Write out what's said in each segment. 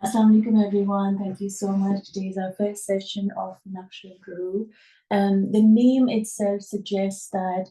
Assalamu alaikum everyone. Thank you so much. Today is our first session of Naqsh Guru. The name itself suggests that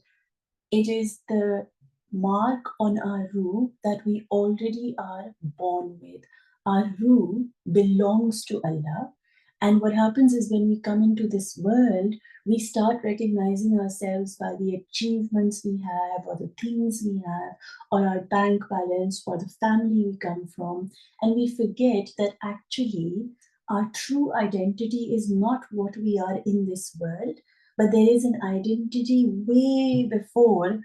it is the mark on our ruh that we already are born with. Our ruh belongs to Allah. And what happens is when we come into this world, we start recognizing ourselves by the achievements we have, or the things we have, or our bank balance, or the family we come from. And we forget that actually our true identity is not what we are in this world, but there is an identity way before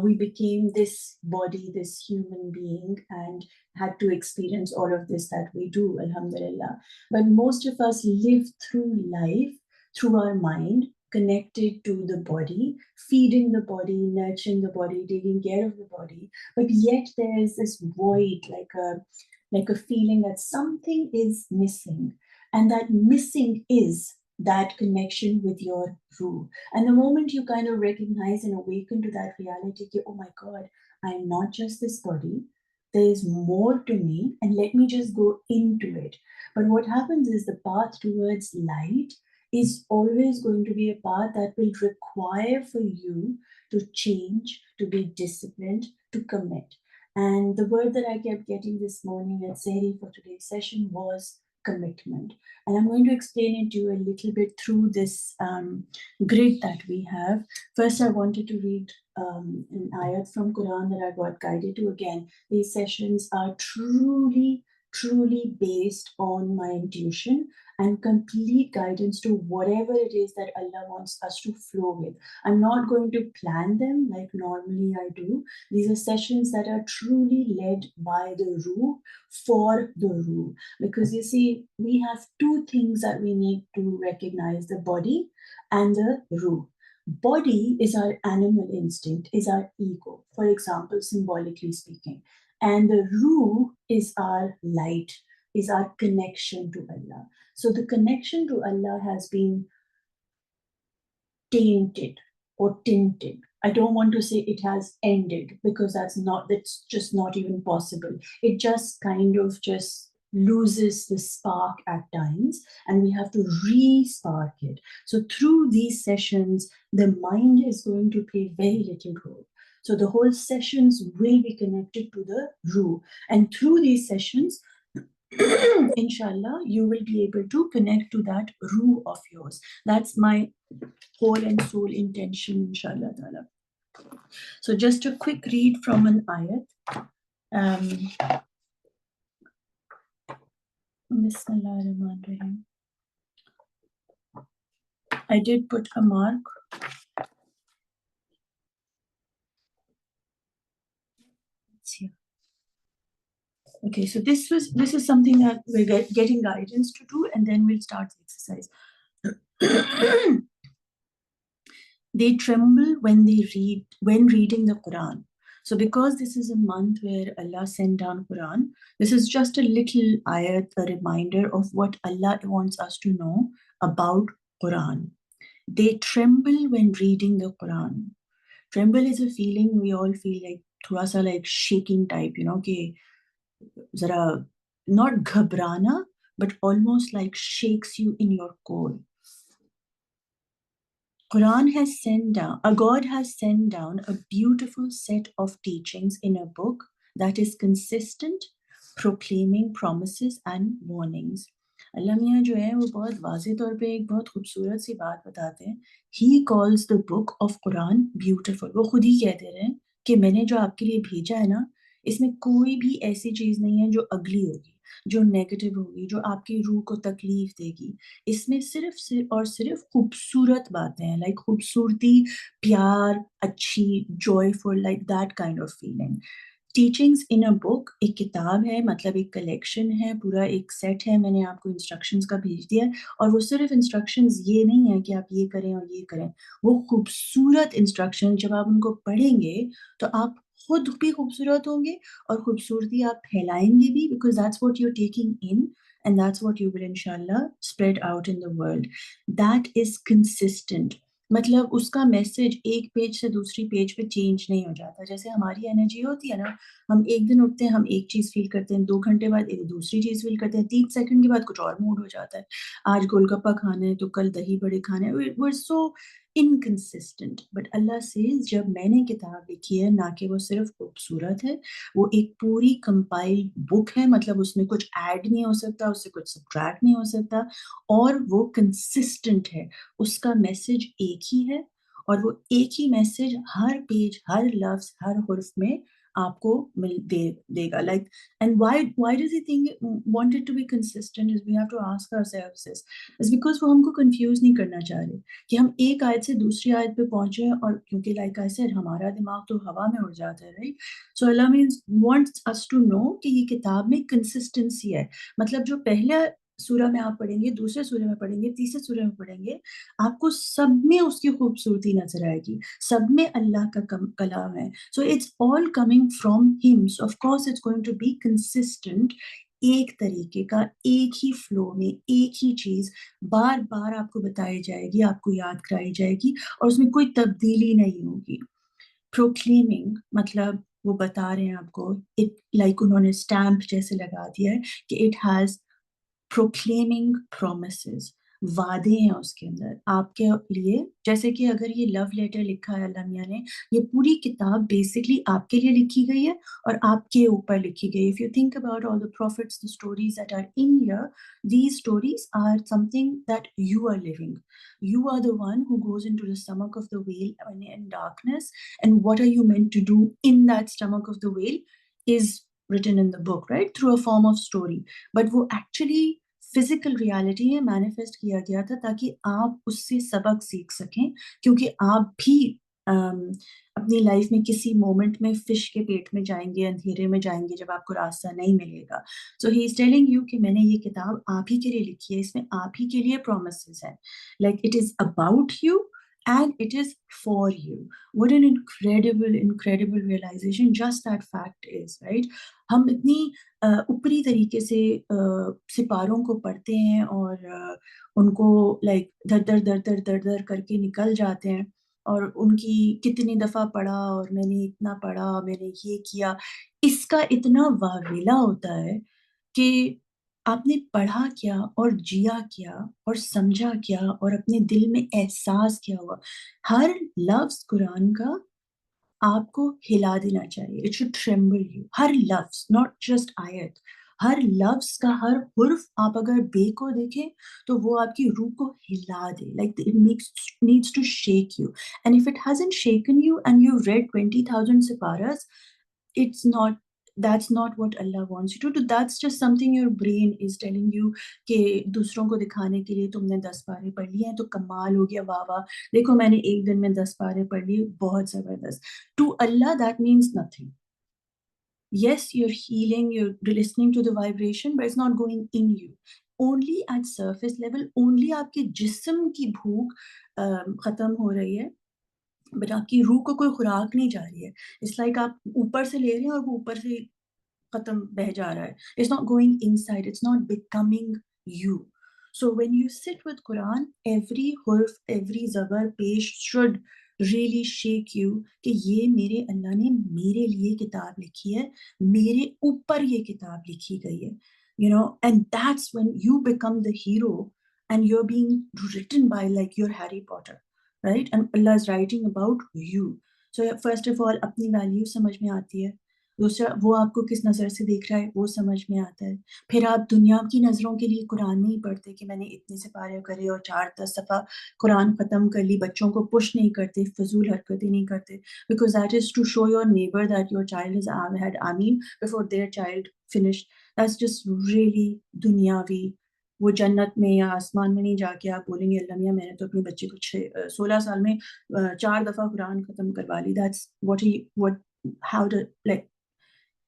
we became this body, this human being, and had to experience all of this that we do, alhamdulillah. But most of us live through life, through our mind, connected to the body, feeding the body, nurturing the body, taking care of the body. But yet there is this void, like a feeling that something is missing. And that missing is that connection with your ruh. And the moment you kind of recognize and awaken to that reality, oh my God, I am not just this body. There is more to me, and let me just go into it. But what happens is the path towards light is always going to be a path that will require for you to change, to be disciplined, to commit. And the word that I kept getting this morning at Sehri for today's session was commitment. And I'm going to explain it to you a little bit through this grid that we have. First, I wanted to read an ayat from Quran that I got guided to. Again, these sessions are truly based on my intuition and complete guidance to whatever it is that Allah wants us to flow with. I'm not going to plan them like normally I do. These are sessions that are truly led by the Ruh for the Ruh. Because you see, we have two things that we need to recognize: the body and the Ruh. Body is our animal instinct, is our ego, for example, symbolically speaking. And the Ruh is our light, is our connection to Allah. So the connection to Allah has been tainted or tinted. I don't want to say it has ended, because that's just not even possible. It just kind of just loses the spark at times, and we have to re-spark it. So through these sessions, the mind is going to play very little role. So the whole sessions will be connected to the Ruh. And through these sessions, inshallah, you will be able to connect to that Ruh of yours. That's my whole and soul intention, inshallah ta'ala. So just a quick read from an ayat. Bismillah ar-Rahman ar-Rahim. I did put a mark. It's here. Okay, so this is something that we're getting guidance to do, and then we'll start the exercise. They tremble when reading the Quran. So because this is a month where Allah sent down Quran, this is just a little ayat, a reminder of what Allah wants us to know about Quran. They tremble when reading the Quran. Tremble is a feeling we all feel like, thoda sa like shaking type, कि zara not ghabrana, but almost like shakes you in your core. God has sent down a beautiful set of teachings in a book that is consistent, proclaiming promises and warnings. अल्लाह मियाँ जो है वो बहुत वाज़े तौर पे एक बहुत खूबसूरत सी बात बताते हैं. He calls the book of Quran beautiful. वो खुद ही कहते रहे हैं कि मैंने जो आपके लिए भेजा है ना, इसमें कोई भी ऐसी चीज़ नहीं है जो अगली होगी, जो नेगेटिव होगी, जो आपकी रूह को तकलीफ देगी. इसमें सिर्फ और सिर्फ खूबसूरत बातें हैं, लाइक खूबसूरती, प्यार, अच्छी, joyful, like that kind of feeling. Teachings in a book एक किताब है, मतलब एक कलेक्शन है, पूरा एक सेट है. मैंने आपको इंस्ट्रक्शंस का भेज दिया है, और वो सिर्फ इंस्ट्रक्शंस ये नहीं है कि आप ये करें और ये करें. वो खूबसूरत इंस्ट्रक्शन जब आप उनको पढ़ेंगे तो आप खुद भी खूबसूरत होंगे और खूबसूरती आप फैलाएंगे भी, because that's what you're taking in and that's what you will inshallah spread out in the world. That is consistent. मतलब उसका मैसेज एक पेज से दूसरी पेज पे चेंज नहीं हो जाता। जैसे हमारी एनर्जी होती है ना, हम एक दिन उठते हैं, हम एक चीज़ फ़ील करते हैं, 2 घंटे बाद एक दूसरी चीज़ फ़ील करते हैं, 3 सेकंड के बाद कुछ और मूड हो जाता है। आज गोलगप्पा खाना है, तो कल दही बड़े खाने हैं। We are so inconsistent. But Allah says जब मैंने किताब लिखी है, ना कि वो सिर्फ़ खूबसूरत है, वो एक पूरी कंपाइल्ड बुक है, मतलब उसमें कुछ ऐड नहीं हो सकता, उससे कुछ सब्ट्रैक्ट नहीं हो सकता और वो कंसिस्टेंट है। उसका मैसेज एक ही है और वो एक ही मैसेज हर पेज, हर लफ्ज़, हर हुर्फ में आपको देगा। Like and why does he think want it to be consistent is we have to ask ourselves this is because वो हमको कन्फ्यूज़ नहीं करना चाह रहे कि हम एक आयत से दूसरी आयत पे पहुँचे और क्योंकि लाइक आई सेड हमारा दिमाग तो हवा में उड़ जाता है, right? So Allah means wants us to know कि ये किताब में कंसिस्टेंसी है। मतलब जो पहला सूरा में आप पढ़ेंगे, दूसरे सूरे में पढ़ेंगे, तीसरे सूरे में पढ़ेंगे, आपको सब में उसकी खूबसूरती नज़र आएगी, सब में अल्लाह का कलाम है। So it's all coming from him, so of course it's going to be consistent, एक तरीके का, एक ही फ्लो में, एक ही चीज़ बार-बार आपको बताई जाएगी, आपको याद कराई जाएगी और उसमें कोई तब्दीली नहीं होगी। प्रोक्लेमिंग मतलब वो बता रहे हैं आपको, इट लाइक उन्होंने स्टैम्प जैसे लगा दिया है कि इट हैज़ प्रोक्लेमिंग प्रोमिसेस, वादे हैं उसके अंदर आपके लिए। जैसे कि अगर ये लव लेटर लिखा है अल्लाह मियाँ ने, ये पूरी किताब बेसिकली आपके लिए लिखी गई है और आपके ऊपर लिखी गई है। If you think about all the prophets, the stories that are in here, these stories are something that you are living. You are the one who goes into the stomach of the whale when in darkness, and what are you meant to do in that stomach of the whale is written in the book, right? Through a form of story. But वो actually physical reality में manifest किया गया था ताकि आप उससे सबक सीख सकें, क्योंकि आप भी अम, अपनी लाइफ में किसी मोमेंट में फिश के पेट में जाएँगे, अंधेरे में जाएँगे जब आपको रास्ता नहीं मिलेगा। सो ही इज़ टेलिंग यू कि मैंने ये किताब आप ही के लिए लिखी है, इसमें आप ही के लिए प्रोमिसेस हैं। Like it is about you and it is for you. What an incredible realisation just that fact is, right? हम इतनी ऊपरी तरीके से सितारों को पढ़ते हैं और उनको लाइक धर-धर, धर-धर, धर-धर करके निकल जाते हैं और उनकी कितनी दफ़ा पढ़ा और मैंने इतना पढ़ा, मैंने ये किया। इसका इतना वावेला होता है कि आपने पढ़ा क्या और जिया क्या और समझा क्या और अपने दिल में एहसास क्या हुआ। हर लफ्ज़ कुरान का आपको हिला देना चाहिए। It should tremble you. हर लफ्ज़, नॉट जस्ट आयत। हर लफ्ज़ का हर हुर्फ़ आप अगर बे को देखें, तो वो आपकी रूह को हिला दे। Like it needs to shake you and if it hasn't shaken you and you read 20,000 सिपारास, it's not that's not what Allah wants you to do. That's just something your brain is telling you कि दूसरों को दिखाने के लिए तुमने 10 पारे पढ़ लिए हैं तो कमाल हो गया, वाह वाह! देखो मैंने एक दिन में 10 पारे पढ़ लिए, बहुत ज़बरदस्त। To Allah that means nothing. Yes, you're healing, you're listening to the vibration, but it's not going in you. Only at surface level, only आपके जिस्म की भूख खत्म हो रही है, बट आपकी रूह को कोई खुराक नहीं जा रही है। इट्स लाइक आप ऊपर से ले रहे हैं और वो ऊपर से खत्म बह जा रहा है। It's not going inside, it's not becoming you. So when you sit with Quran, every hurf, every zabar, pesh should really shake you कि ये मेरे अल्लाह ने मेरे लिए किताब लिखी है, मेरे ऊपर ये किताब लिखी गई है। You know, and that's when you become the hero and you're being written by like your Harry Potter, right? And Allah is writing about you. So first of all, अपनी वैल्यू समझ में आती है। दूसरा, वो आपको किस नज़र से देख रहा है, वो समझ में आता है। फिर आप दुनिया की नज़रों के लिए कुरान नहीं पढ़ते कि मैंने इतने सिपारे करे और 4-10 दफ़ा कुरान ख़त्म कर ली, बच्चों को पुश नहीं करते, फ़िज़ूल हरकतें नहीं करते, because that is to show your neighbour that your child has had आमीन before their child finished. That's just really दुनियावी। वो जन्नत में या आसमान में नहीं जाके आप बोलेंगे, अल्लाह मियाँ मैंने तो अपने बच्चे को 16 साल में 4 दफ़ा कुरान ख़त्म करवा ली। That's what how to like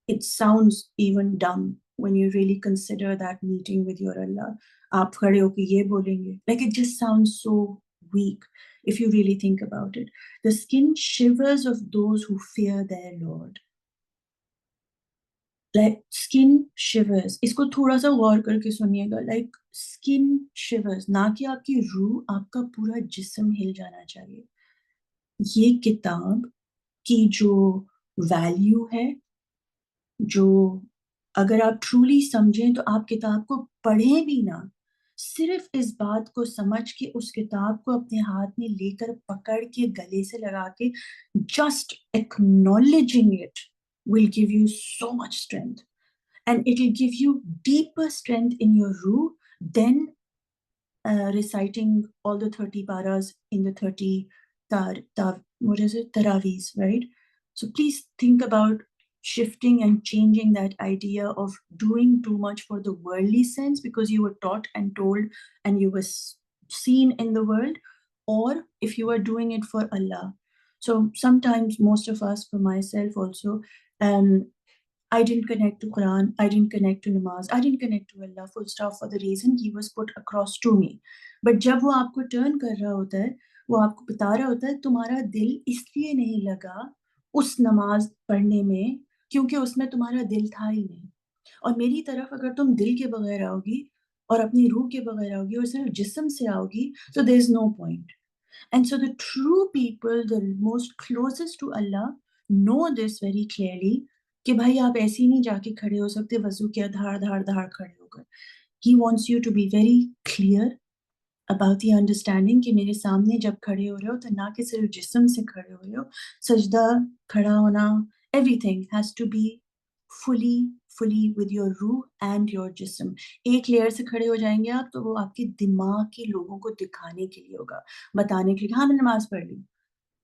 it sounds even dumb when you really consider that meeting with your Allah. आप खड़े होके ये बोलेंगे, like it just sounds so weak if you really think about it. The skin shivers of those who fear their Lord. Like skin शिवर्स, इसको थोड़ा सा गौर करके सुनिएगा, लाइक स्किन शिवर्स, ना कि आपकी रूह, आपका पूरा जिस्म हिल जाना चाहिए। ये किताब की जो वैल्यू है, जो अगर आप ट्रूली समझें तो आप किताब को पढ़ें भी ना, सिर्फ इस बात को समझ के उस किताब को अपने हाथ में लेकर पकड़ के गले से लगा के just acknowledging it will give you so much strength, and it will give you deeper strength in your ruh than reciting all the 30 paras in the 30 what is it, tarawees, right? So please think about shifting and changing that idea of doing too much for the worldly sense because you were taught and told and you were seen in the world, or if you are doing it for Allah. So sometimes most of us, for myself also, um, I didn't connect to Quran, I didn't connect to namaz, I didn't connect to Allah, full stop, for the reason he was put across to me. But जब वो आपको turn कर रहा होता है, वो आपको बता रहा होता है तुम्हारा दिल इसलिए नहीं लगा उस नमाज पढ़ने में क्योंकि उसमें तुम्हारा दिल था ही नहीं। और मेरी तरफ अगर तुम दिल के बगैर आओगी और अपनी रूह के बगैर आओगी और सिर्फ जिस्म से आओगी, so there is no point. And so the true people, the most closest to Allah, know this very clearly कि भाई आप ऐसे ही नहीं जाके खड़े हो सकते वजू के धाड़ धाड़ धाड़ खड़े होकर। He wants you to be very clear about the understanding कि मेरे सामने जब खड़े हो रहे हो तो ना कि सिर्फ जिस्म से खड़े हो रहे हो, सजदा, खड़ा होना, everything has to be fully with your रूह and your जिस्म। एक लेयर से खड़े हो जाएंगे आप तो वो आपके दिमाग के लोगों को दिखाने के लिए होगा, बताने के लिए हाँ मैंने नमाज पढ़ ली।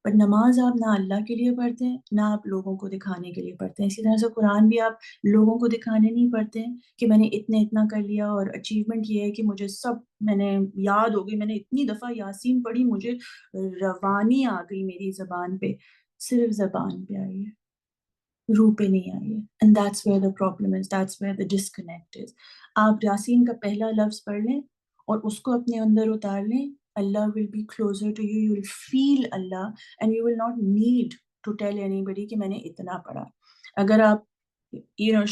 पर नमाज आप ना अल्लाह के लिए पढ़ते हैं ना आप लोगों को दिखाने के लिए पढ़ते हैं। इसी तरह से कुरान भी आप लोगों को दिखाने नहीं पढ़ते हैं कि मैंने इतना कर लिया और अचीवमेंट ये है कि मुझे सब मैंने याद हो गई, मैंने इतनी दफा यासीन पढ़ी, मुझे रवानी आ गई मेरी जबान पे। सिर्फ जबान पे आई है, रूह पे नहीं आई है। And that's where the problem is, that's where the disconnect is. आप यासीन का पहला लफ्ज पढ़ लें और उसको अपने अंदर उतार लें, Allah will be closer to you, you will feel Allah, and you will not need to tell anybody कि मैंने इतना पढ़ा। अगर आप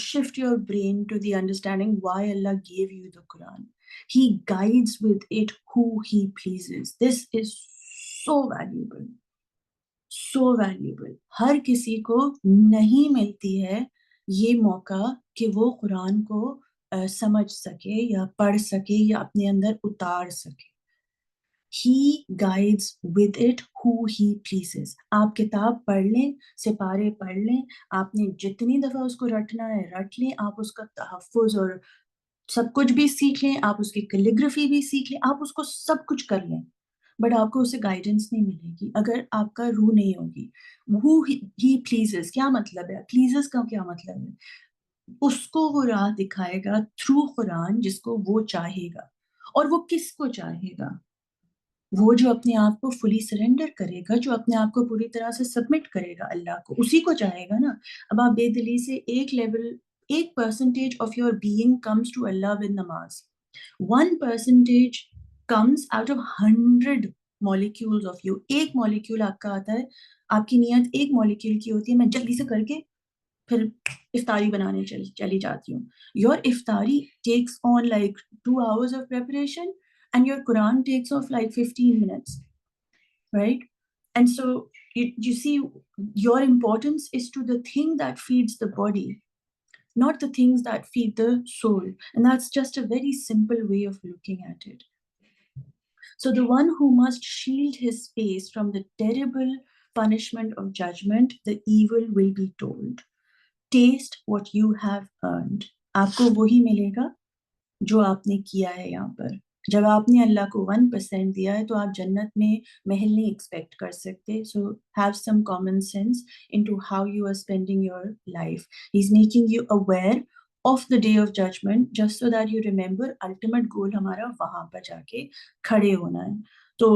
shift your brain to the understanding why Allah gave you the Quran, He guides with it who He pleases. This is so valuable, so valuable. हर किसी को नहीं मिलती है ये मौका कि वो कुरान को समझ सके या पढ़ सके या अपने अंदर उतार सके। He guides with it who he pleases. आप किताब पढ़ लें, सिपारे पढ़ लें, आपने जितनी दफा उसको रटना है रट लें, आप उसका तहफ़्फ़ुज़ और सब कुछ भी सीख लें, आप उसकी कैलिग्राफी भी सीख लें, आप उसको सब कुछ कर लें, बट आपको उससे गाइडेंस नहीं मिलेगी अगर आपका रूह नहीं होगी। हु ही प्लीजेस क्या मतलब है? प्लीजेस का क्या मतलब है? उसको वो राह दिखाएगा थ्रू कुरान जिसको वो चाहेगा। और वो किसको चाहेगा? वो जो अपने आप को फुली सरेंडर करेगा, जो अपने आप को पूरी तरह से सबमिट करेगा अल्लाह को, उसी को चाहेगा ना। अब आप बेदिली से एक level, 1% of your being comes to Allah with नमाज, 1% comes out of 100 molecules of you. एक मॉलिक्यूल आपका आता है, आपकी नियत एक मॉलिक्यूल की होती है, मैं जल्दी से करके फिर इफ्तारी बनाने चली जाती हूँ। योर इफ्तारी takes on like 2 hours of preparation, and your Quran takes off like 15 minutes, right? And so you see, your importance is to the thing that feeds the body, not the things that feed the soul. And that's just a very simple way of looking at it. So the one who must shield his face from the terrible punishment of judgment, the evil will be told. Taste what you have earned. आपको वही मिलेगा जो आपने किया है यहाँ पर। जब आपने अल्लाह को 1% दिया है तो आप जन्नत में महल नहीं एक्सपेक्ट कर सकते। So have some common sense into how you are spending your life. He is making you aware of the day of judgement just so that you remember ultimate goal हमारा वहां पर जाके खड़े होना है। तो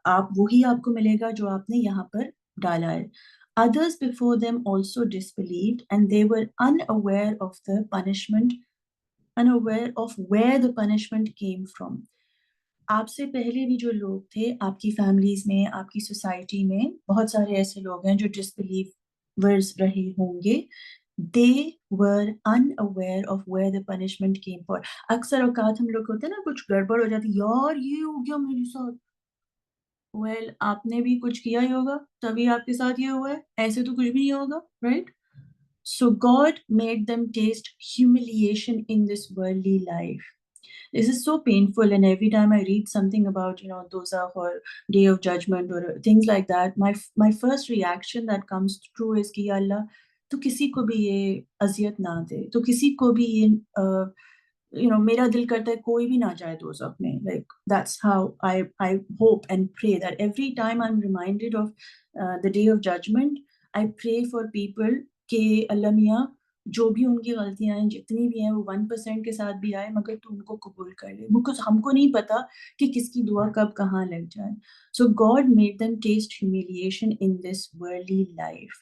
आप वही आपको मिलेगा जो आपने यहाँ पर डाला है। Others before them also disbelieved, and they were unaware of the punishment, unaware of where the punishment came from. आपसे पहले भी जो लोग थे आपकी फैमिलीज में, आपकी सोसाइटी में बहुत सारे ऐसे लोग हैं जो डिसबिलीवर्स रहे होंगे, they were unaware of where the punishment came for. अक्सर औकात हम लोग होते हैं ना, कुछ गड़बड़ हो जाती, यार ये हो गया मेरे साथ। वेल आपने भी कुछ किया ही होगा, तभी आपके साथ ये हुआ है, ऐसे तो कुछ भी नहीं होगा, right? So God made them taste humiliation in this worldly life. This is so painful, and every time I read something about, dozakh or day of judgment or things like that, my first reaction that comes true is कि या अल्लाह तू किसी को भी ये अज़ियत ना दे, तो किसी को भी ये मेरा दिल करता है कोई भी ना जाए दोज़ख में. Like that's how I hope and pray that every time I'm reminded of the day of judgment, I pray for people कि अल्लाह मियाँ जो भी उनकी गलतियाँ हैं, जितनी भी हैं, वो 1% के साथ भी आए, मगर तू उनको कबूल कर ले, बिकॉज़ हमको नहीं पता कि किसकी दुआ कब कहाँ लग जाए. So God made them taste humiliation in this worldly life.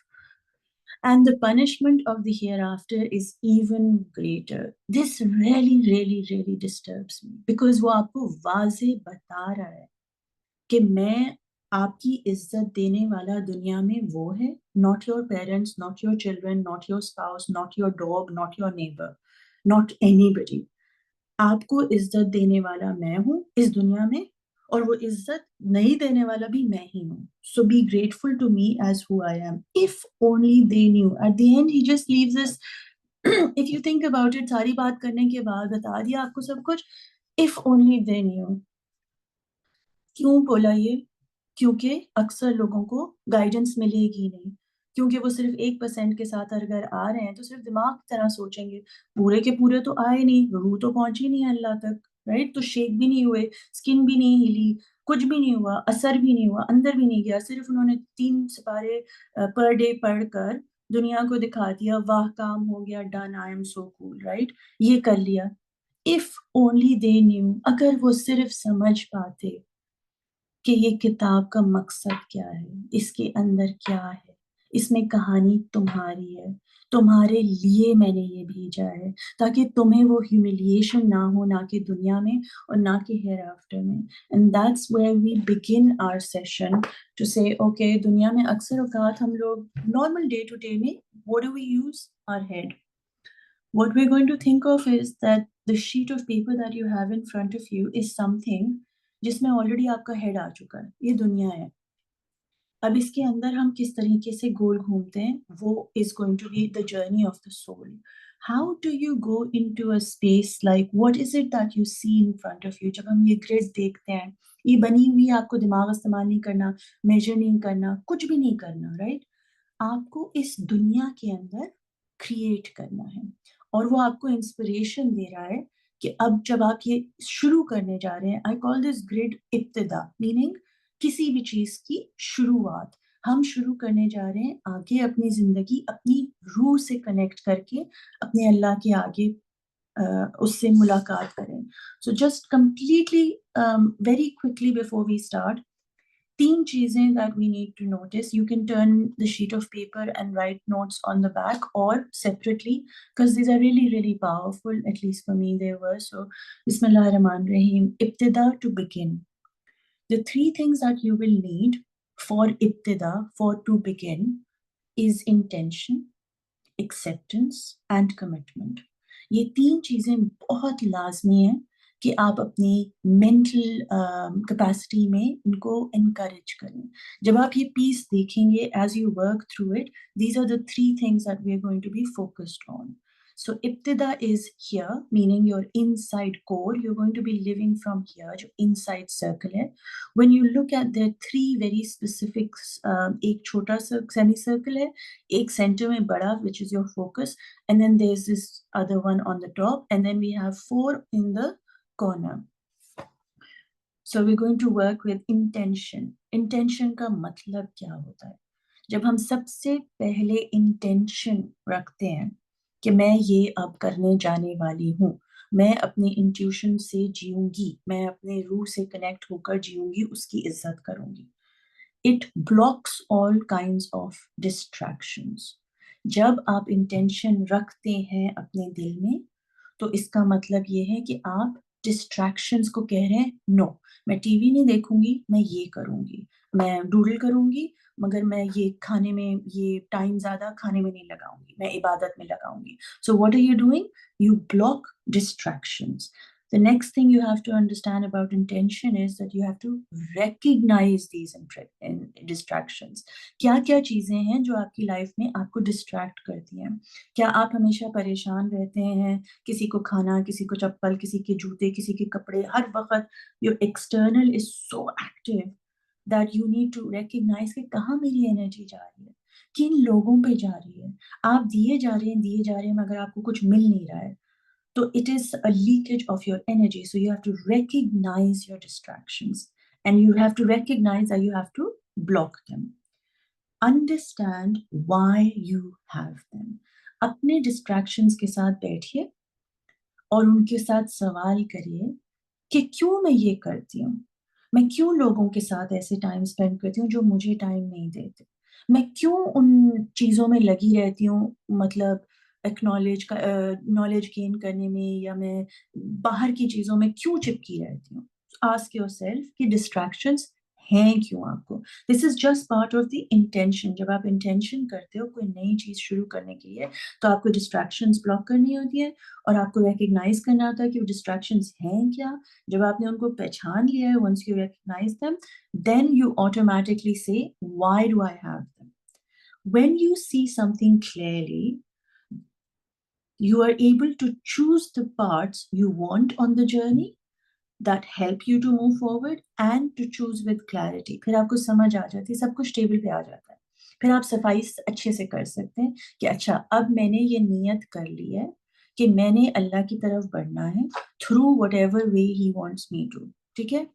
And the punishment of the hereafter is even greater. This really, really, really disturbs me because वो आपको वाज़े बता रहा है कि मैं आपकी इज़्ज़त देने वाला दुनिया में वो है, not your parents, not your children, not your spouse, not your dog, not your neighbor, not anybody. आपको इज़्ज़त देने वाला मैं हूँ इस दुनिया में, और वो इज़्ज़त नहीं देने वाला भी मैं ही हूँ. So be grateful to me as who I am. If only they knew. At the end he just leaves us if you think about it, सारी बात करने के बाद बता दिया आपको सब कुछ. If only they knew. क्यों बोला ये? क्योंकि अक्सर लोगों को गाइडेंस मिलेगी नहीं, क्योंकि वो सिर्फ़ 1% के साथ अगर आ रहे हैं, तो सिर्फ़ दिमाग की तरह सोचेंगे, पूरे के पूरे तो आए नहीं, रूह तो पहुँची नहीं अल्लाह तक, राइट? तो शेक भी नहीं हुए, स्किन भी नहीं हिली, कुछ भी नहीं हुआ, असर भी नहीं हुआ, अंदर भी नहीं गया, सिर्फ़ उन्होंने 3 सिपारे पर डे पढ़कर दुनिया को दिखा दिया, वाह! काम हो गया, done, I am so cool, right? ये कर लिया. इफ ओनली दे न्यू, अगर वो सिर्फ़ समझ पाते कि ये किताब का मकसद क्या है, इसके अंदर क्या है, इसमें कहानी तुम्हारी है, तुम्हारे लिए मैंने ये भेजा है, ताकि तुम्हें वो ह्यूमिलिएशन ना हो, ना कि दुनिया में और ना कि हेयरआफ्टर में. And that's where we begin our session to say okay, दुनिया में अक्सर औकात हम लोग नॉर्मल डे टू डे में what do we use? Our head. What we're going to think of is that the sheet of paper that you have in front of you is something जिसमें already आपका head आ चुका है. ये दुनिया है. अब इसके अंदर हम किस तरीके से गोल घूमते हैं, वो is going to be the journey of the soul. How do you go into a space like what is it that you see in front of you? जब हम ये ग्रिड देखते हैं, ये बनी हुई आपको दिमाग इस्तेमाल नहीं करना, मेजर नहीं करना, कुछ भी नहीं करना, राइट? आपको इस दुनिया के अंदर क्रिएट करना है, और वो आपको इंस्पिरेशन दे रहा है कि अब जब आप ये शुरू करने जा रहे हैं, आई कॉल दिस ग्रिड इब्तिदा, मीनिंग किसी भी चीज़ की शुरुआत. हम शुरू करने जा रहे हैं आगे अपनी ज़िंदगी अपनी रूह से कनेक्ट करके अपने अल्लाह के आगे उससे मुलाकात करें. So just completely very quickly before we start, 3 चीज़ें that we need to notice. You can turn the sheet of paper and write notes on the back or separately, because these are really, really powerful. At least for me, they were. So, Bismillah ar-Rahman ar-Rahim. Ibtida, to begin. The 3 things that you will need for ibtida, for to begin, is intention, acceptance and commitment. ये 3 चीज़ें बहुत लाज़मी हैं कि आप अपनी mental capacity में इनको एनकरेज करें. जब आप ये पीस देखेंगे as you work through it, these are the 3 things that we are going to be focused on. So ibtida is here, meaning your inside core. You're going to be living from here, जो inside circle है. When you look at the 3 very specific, एक छोटा सा semicircle है, एक center में बड़ा, which is your focus, and then there's this other one on the top, and then we have 4 in the corner. So we're going to work with intention. Intention का मतलब क्या होता है? जब हम सबसे पहले intention रखते हैं कि मैं ये अब करने जाने वाली हूँ, मैं अपनी इंट्यूशन से जीऊँगी, मैं अपने रूह से कनेक्ट होकर जीऊँगी, उसकी इज़्ज़त करूँगी. It blocks all kinds of distractions. जब आप इंटेंशन रखते हैं अपने दिल में, तो इसका मतलब ये है कि आप डिस्ट्रैक्शंस को कह रहे हैं नो, मैं टीवी नहीं देखूंगी, मैं ये करूंगी, मैं डूडल करूंगी, मगर मैं ये खाने में ये टाइम ज्यादा खाने में नहीं लगाऊंगी, मैं इबादत में लगाऊंगी. So what are you doing? You block distractions. The next thing you have to understand about intention is that you have to recognize these distractions. क्या क्या चीजें हैं जो आपकी लाइफ में आपको डिस्ट्रैक्ट करती हैं? क्या आप हमेशा परेशान रहते हैं? किसी को खाना, किसी को चप्पल, किसी के जूते, किसी के कपड़े, हर वक्त your external is so active that you need to recognize कि कहाँ मेरी एनर्जी जा रही है, किन लोगों पे जा रही है. आप दिए जा रहे हैं मगर आपको कुछ मिल नहीं रहा है, तो it is a leakage of your energy. So you have to recognize your distractions and you have to recognize that you have to block them. Understand why you have them. अपने distractions के साथ बैठिए और उनके साथ सवाल करिए कि क्यों मैं ये करती हूँ, मैं क्यों लोगों के साथ ऐसे टाइम स्पेंड करती हूँ जो मुझे टाइम नहीं देते, मैं क्यों उन चीज़ों में लगी रहती हूँ, मतलब एक्नॉलेज का नॉलेज गेन करने में, या मैं बाहर की चीज़ों में क्यों चिपकी रहती हूँ. आस्क योरसेल्फ कि डिस्ट्रैक्शंस हैं क्यों आपको. This is just part of the intention. जब आप इंटेंशन करते हो कोई नई चीज़ शुरू करने के लिए, तो आपको डिस्ट्रैक्शंस ब्लॉक करनी होती है और आपको रिकग्नाइज करना होता है कि वो डिस्ट्रैक्शंस हैं क्या. जब आपने उनको पहचान लिया है, once you recognise them, then you automatically say, why do I have them? When you see something clearly, you are able to choose the parts you want on the journey that help you to move forward and to choose with clarity. फिर आपको समझ आ जाती है, सब कुछ table पे आ जाता है. फिर आप सफाई अच्छे से कर सकते हैं कि अच्छा, अब मैंने ये नियत कर ली है कि मैंने अल्लाह की तरफ बढ़ना है through whatever way he wants me to. ठीक है,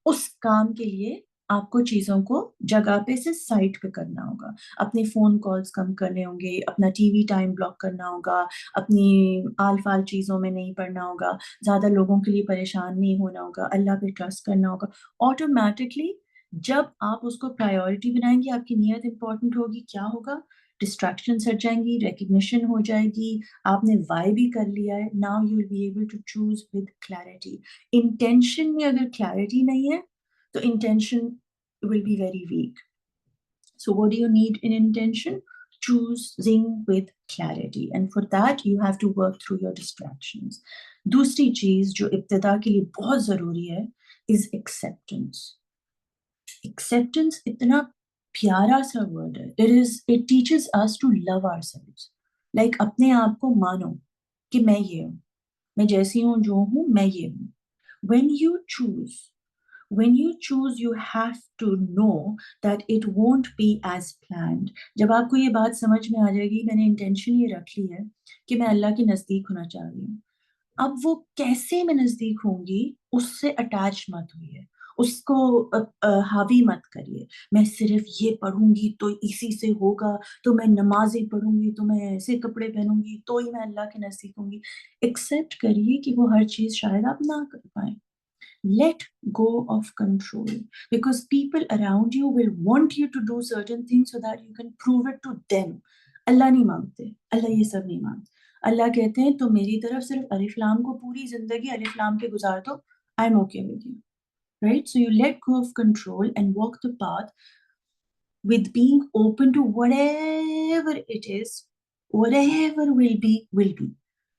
उस काम के लिए आपको चीज़ों को जगह पे से साइड पे करना होगा. अपने फ़ोन कॉल्स कम करने होंगे, अपना टीवी टाइम ब्लॉक करना होगा, अपनी आल-फाल चीज़ों में नहीं पड़ना होगा, ज़्यादा लोगों के लिए परेशान नहीं होना होगा, अल्लाह पे ट्रस्ट करना होगा. ऑटोमैटिकली जब आप उसको प्रायोरिटी बनाएँगे, आपकी नीयत इम्पोर्टेंट होगी, क्या होगा? डिस्ट्रैक्शंस हट जाएँगी, रिकग्निशन हो जाएगी, आपने व्हाय भी कर लिया है, now you will be able to choose with clarity. Intention में अगर क्लैरिटी नहीं है, तो intention will be very weak. So what do you need in intention? Choosing with clarity. And for that, you have to work through your distractions. दूसरी चीज जो इब्तिदा के लिए बहुत जरूरी है is acceptance. Acceptance इतना प्यारा सा वर्ड है. It teaches us to love ourselves. Like अपने आप को मानो कि मैं ये हूँ, मैं जैसी हूँ, जो हूँ, मैं ये हूँ. When you choose, you have to know that it won't be as planned. जब आपको ये बात समझ में आ जाएगी, मैंने इंटेंशन ये रख ली है कि मैं अल्लाह के नज़दीक होना चाह रही हूँ. अब वो कैसे मैं नज़दीक होंगी, उससे अटैच मत होइए, उसको हावी मत करिए. मैं सिर्फ ये पढ़ूंगी तो इसी से होगा, तो मैं नमाज़ें पढ़ूंगी, तो मैं ऐसे कपड़े पहनूंगी, तो ही मैं अल्लाह के नज़दीक होंगी. एक्सेप्ट करिए कि वो हर चीज़ शायद आप ना कर पाएँ. Let go of control, because people around you will want you to do certain things so that you can prove it to them. अल्लाह नहीं मांगते, अल्लाह ये सब नहीं मांगते. अल्लाह कहते हैं तो मेरी तरफ सिर्फ अलिफ लाम को पूरी जिंदगी अलिफ लाम के गुजार दो, I am okay with you. Right? So you let go of control and walk the path with being open to whatever it is, whatever will be, will be.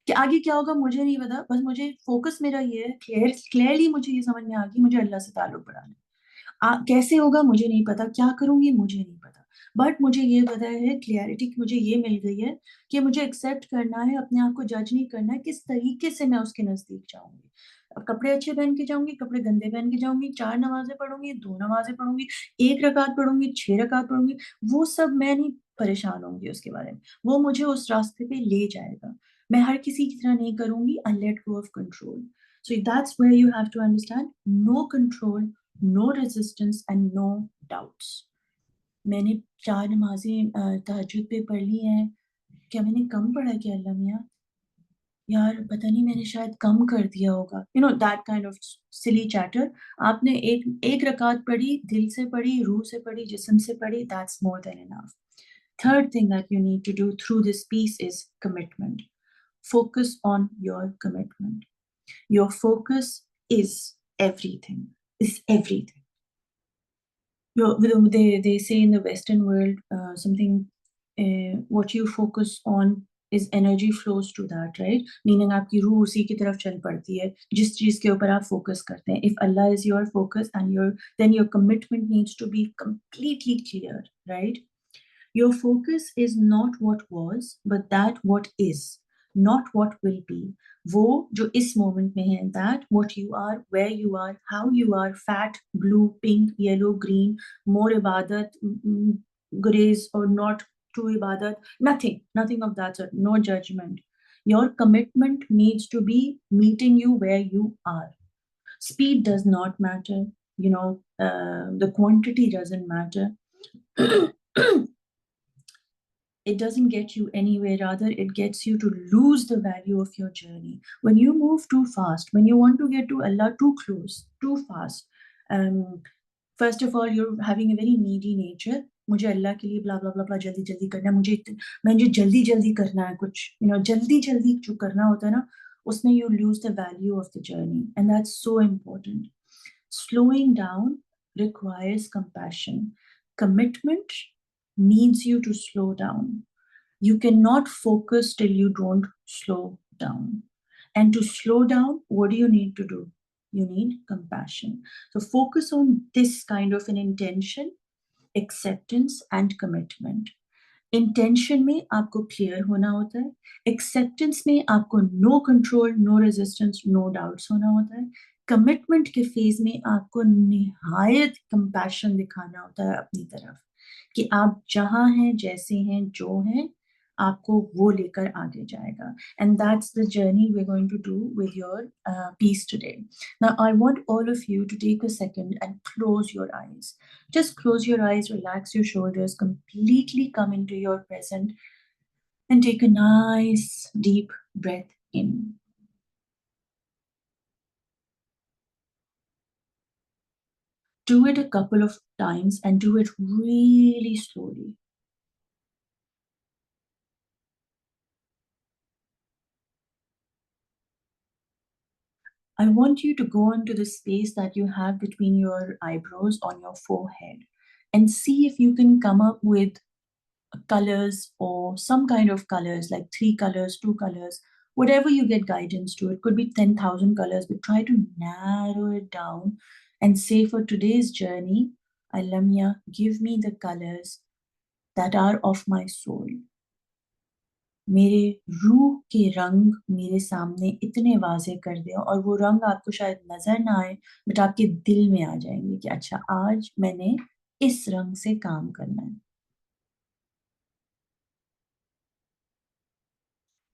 कि आगे क्या होगा मुझे नहीं पता, बस मुझे फोकस मेरा ये है, क्लियरली मुझे ये समझ में आ गई, मुझे अल्लाह से ताल्लुक बढ़ाना है. कैसे होगा मुझे नहीं पता, क्या करूंगी मुझे नहीं पता, बट मुझे ये पता है क्लियरिटी कि मुझे ये मिल गई है कि मुझे एक्सेप्ट करना है, अपने आप को जज नहीं करना है, किस तरीके से मैं उसके नजदीक जाऊंगी. अब कपड़े अच्छे पहन के जाऊंगी, कपड़े गंदे पहन के जाऊंगी, 4 नमाजें पढ़ूंगी, 2 नमाजें पढ़ूंगी, 1 रकात पढ़ूंगी, 6 रकात पढ़ूंगी, वो सब मैं नहीं परेशान होंगी उसके बारे में, वो मुझे उस रास्ते पे ले जाएगा. मैं हर किसी की तरह नहीं करूंगी. I let go of control. So that's where you have to understand no control, no resistance and no doubts. मैंने 4 नमाजें तहज्जुद पे पढ़ ली हैं. क्या मैंने कम पढ़ा क्या अल्लाह मियाँ? यार पता नहीं, मैंने शायद कम कर दिया होगा. That kind of silly chatter. आपने एक रकात पढ़ी, दिल से पढ़ी, रूह से पढ़ी, जिस्म से पढ़ी, that's more than enough. Third thing that you need to do through this piece is commitment. Focus on your commitment. Your focus is everything. Is everything. They say in the Western world something. What you focus on is energy flows to that, right? Meaning आपकी रूह उसी की तरफ चल पड़ती है जिस चीज के ऊपर आप focus करते हैं. If Allah is your focus and then your commitment needs to be completely clear, right? Your focus is not what was, but that what is, not what will be. वो जो इस moment में है, that what you are, where you are, how you are, fat, blue, pink, yellow, green, more ibadat, grace or not true ibadat, nothing of that sort, no judgment. Your commitment needs to be meeting you where you are. Speed does not matter, the quantity doesn't matter. It doesn't get you anywhere, rather it gets you to lose the value of your journey. When you move too fast, when you want to get to Allah too close, too fast, first of all, you're having a very needy nature. मुझे अल्लाह के लिए blah blah blah blah जल्दी जल्दी करना है, मुझे जल्दी जल्दी करना है कुछ, जल्दी जल्दी जो करना होता है ना, उसमें you lose the value of the journey, and that's so important. Slowing down requires compassion. Commitment needs you to slow down. You cannot focus till you don't slow down. And to slow down, what do you need to do? You need compassion. So focus on this kind of an intention, acceptance, and commitment. Intention में आपको clear होना होता है, acceptance में आपको no control, no resistance, no doubts होना होता है, कमिटमेंट के फेज में आपको निहायत कंपैशन दिखाना होता है अपनी तरफ कि आप जहां हैं, जैसे हैं, जो हैं, आपको वो लेकर आगे जाएगा. And that's the journey we're going to do with your piece today. Now, I want all of you to take a second and close your eyes. Just close your eyes, relax your shoulders, completely come into your present, and take a nice deep breath in. Do it a couple of times and do it really slowly. I want you to go into the space that you have between your eyebrows on your forehead and see if you can come up with colors or some kind of colors, like 3 colors, 2 colors, whatever you get guidance to. It could be 10,000 colors, but try to narrow it down and say, for today's journey, Alamia, give me the colors that are of my soul. मेरे रूह के रंग मेरे सामने इतने वाज़े कर दे, और वो रंग आपको शायद नज़र ना आए, बट आपके दिल में आ जाएंगे कि अच्छा, आज मैंने इस रंग से काम करना है.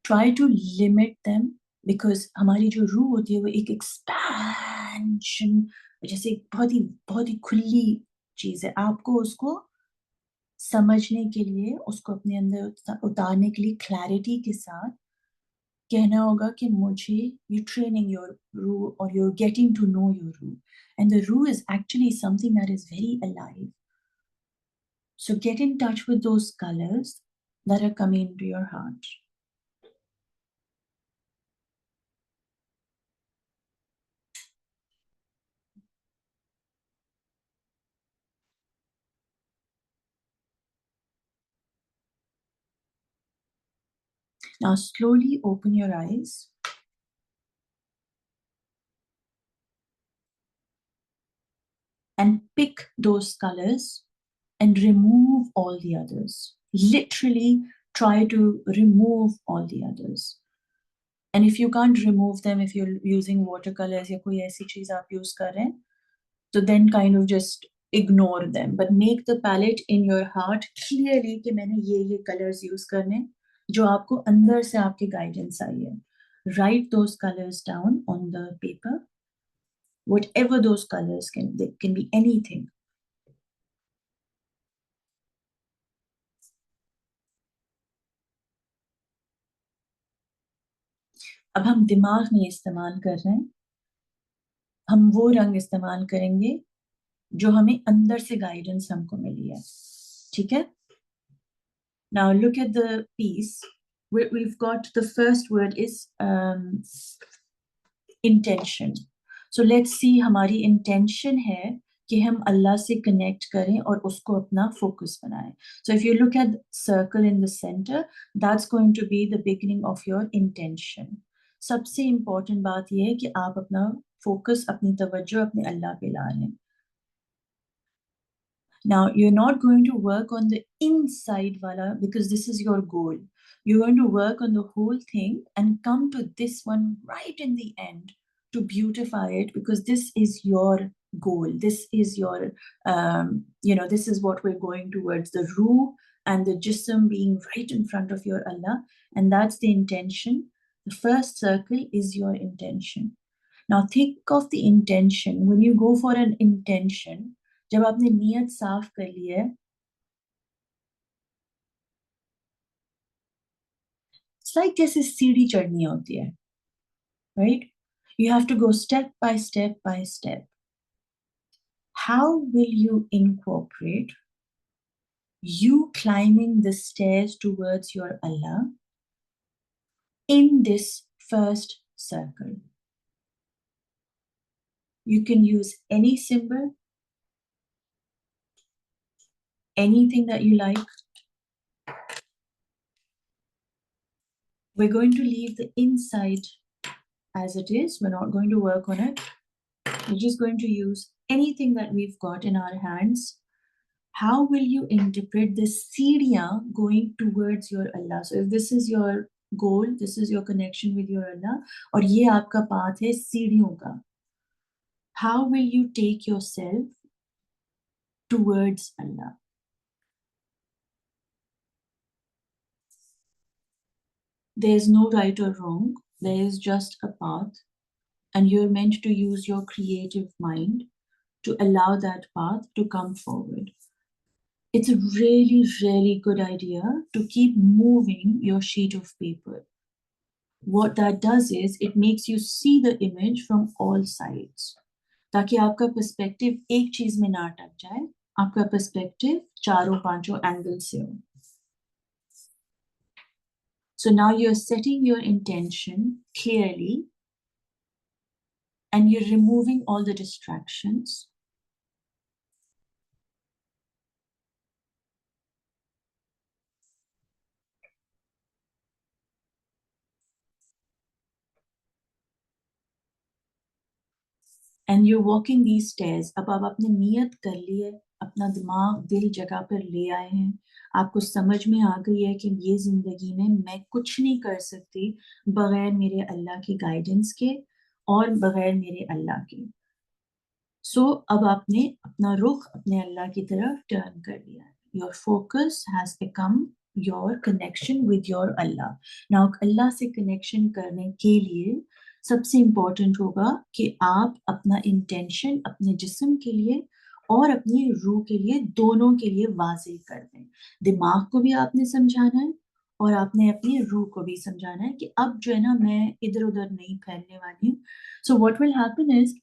Try to limit them, because हमारी जो रूह होती है वो एक एक्सपेंशन, जैसे बहुत ही खुली चीज़ है. आपको उसको समझने के लिए, उसको अपने अंदर उतारने के लिए क्लैरिटी के साथ कहना होगा कि मुझे, यू ट्रेनिंग योर रूह, और you're getting to know your रूह, and the रूह is actually something that is very alive. So get in touch with those colors that are coming into your heart. Now slowly open your eyes and pick those colors and remove all the others. Literally try to remove all the others. And if you can't remove them, if you're using watercolors या कोई ऐसी चीज आप use कर रहे हैं, so then kind of just ignore them, but make the palette in your heart clearly कि मैंने ये colors use करने जो आपको अंदर से आपके guidance आई है. Write those colors down on the paper. Whatever those colors they can be anything. अब हम दिमाग नहीं इस्तेमाल कर रहे हैं, हम वो रंग इस्तेमाल करेंगे जो हमें अंदर से गाइडेंस हमको मिली है. ठीक है? Now look at the piece. We've got the first word is intention. So let's see हमारी इंटेंशन है कि हम अल्लाह से कनेक्ट करें और उसको अपना फोकस बनाएं. So if you look at circle in the centre, that's going to be the beginning of your intention. सबसे इंपॉर्टेंट बात यह है कि आप अपना फोकस, अपनी तवज्जो अपने अल्लाह पे ला रहे हैं. Now, you're not going to work on the inside wala because this is your goal. You're going to work on the whole thing and come to this one right in the end to beautify it because this is your goal. This is your, this is what we're going towards, the ruh and the jism being right in front of your Allah. And that's the intention. The first circle is your intention. Now think of the intention. When you go for an intention, जब आपने नियत साफ कर ली है, it's like जैसे सीढ़ी चढ़नी होती है, right? You have to go step by step by step. How will you incorporate you climbing the stairs towards your Allah in this first circle? You can use any symbol, anything that you like. We're going to leave the inside as it is. We're not going to work on it. We're just going to use anything that we've got in our hands. How will you interpret this Syria going towards your Allah? So if this is your goal, this is your connection with your Allah, और ये आपका path है सीढ़ियों का. How will you take yourself towards Allah? There is no right or wrong. There is just a path, and you're meant to use your creative mind to allow that path to come forward. It's a really, really good idea to keep moving your sheet of paper. What that does is it makes you see the image from all sides. ताकि आपका perspective एक चीज में ना अटक जाए, आपका perspective चारों पांचों एंगल से हो. So now you're setting your intention clearly and you're removing all the distractions. And you're walking these stairs. अब आप अपने नियत कर लिए, अपना दिमाग दिल जगह पर ले आए हैं, आपको समझ में आ गई है कि ये जिंदगी में मैं कुछ नहीं कर सकती बगैर मेरे अल्लाह की गाइडेंस के और बगैर मेरे अल्लाह के. सो अब आपने अपना रुख अपने अल्लाह की तरफ टर्न कर लिया. Your focus has become your connection with your Allah. Now Allah से कनेक्शन करने के लिए सबसे इंपॉर्टेंट होगा कि आप अपना इंटेंशन अपने जिस्म के लिए और अपनी रूह के लिए, दोनों के लिए वाज़ेह कर दें. दिमाग को भी आपने समझाना है और आपने अपनी रूह को भी समझाना है कि अब जो है ना, मैं इधर उधर नहीं फैलने वाली हूँ. So what will happen is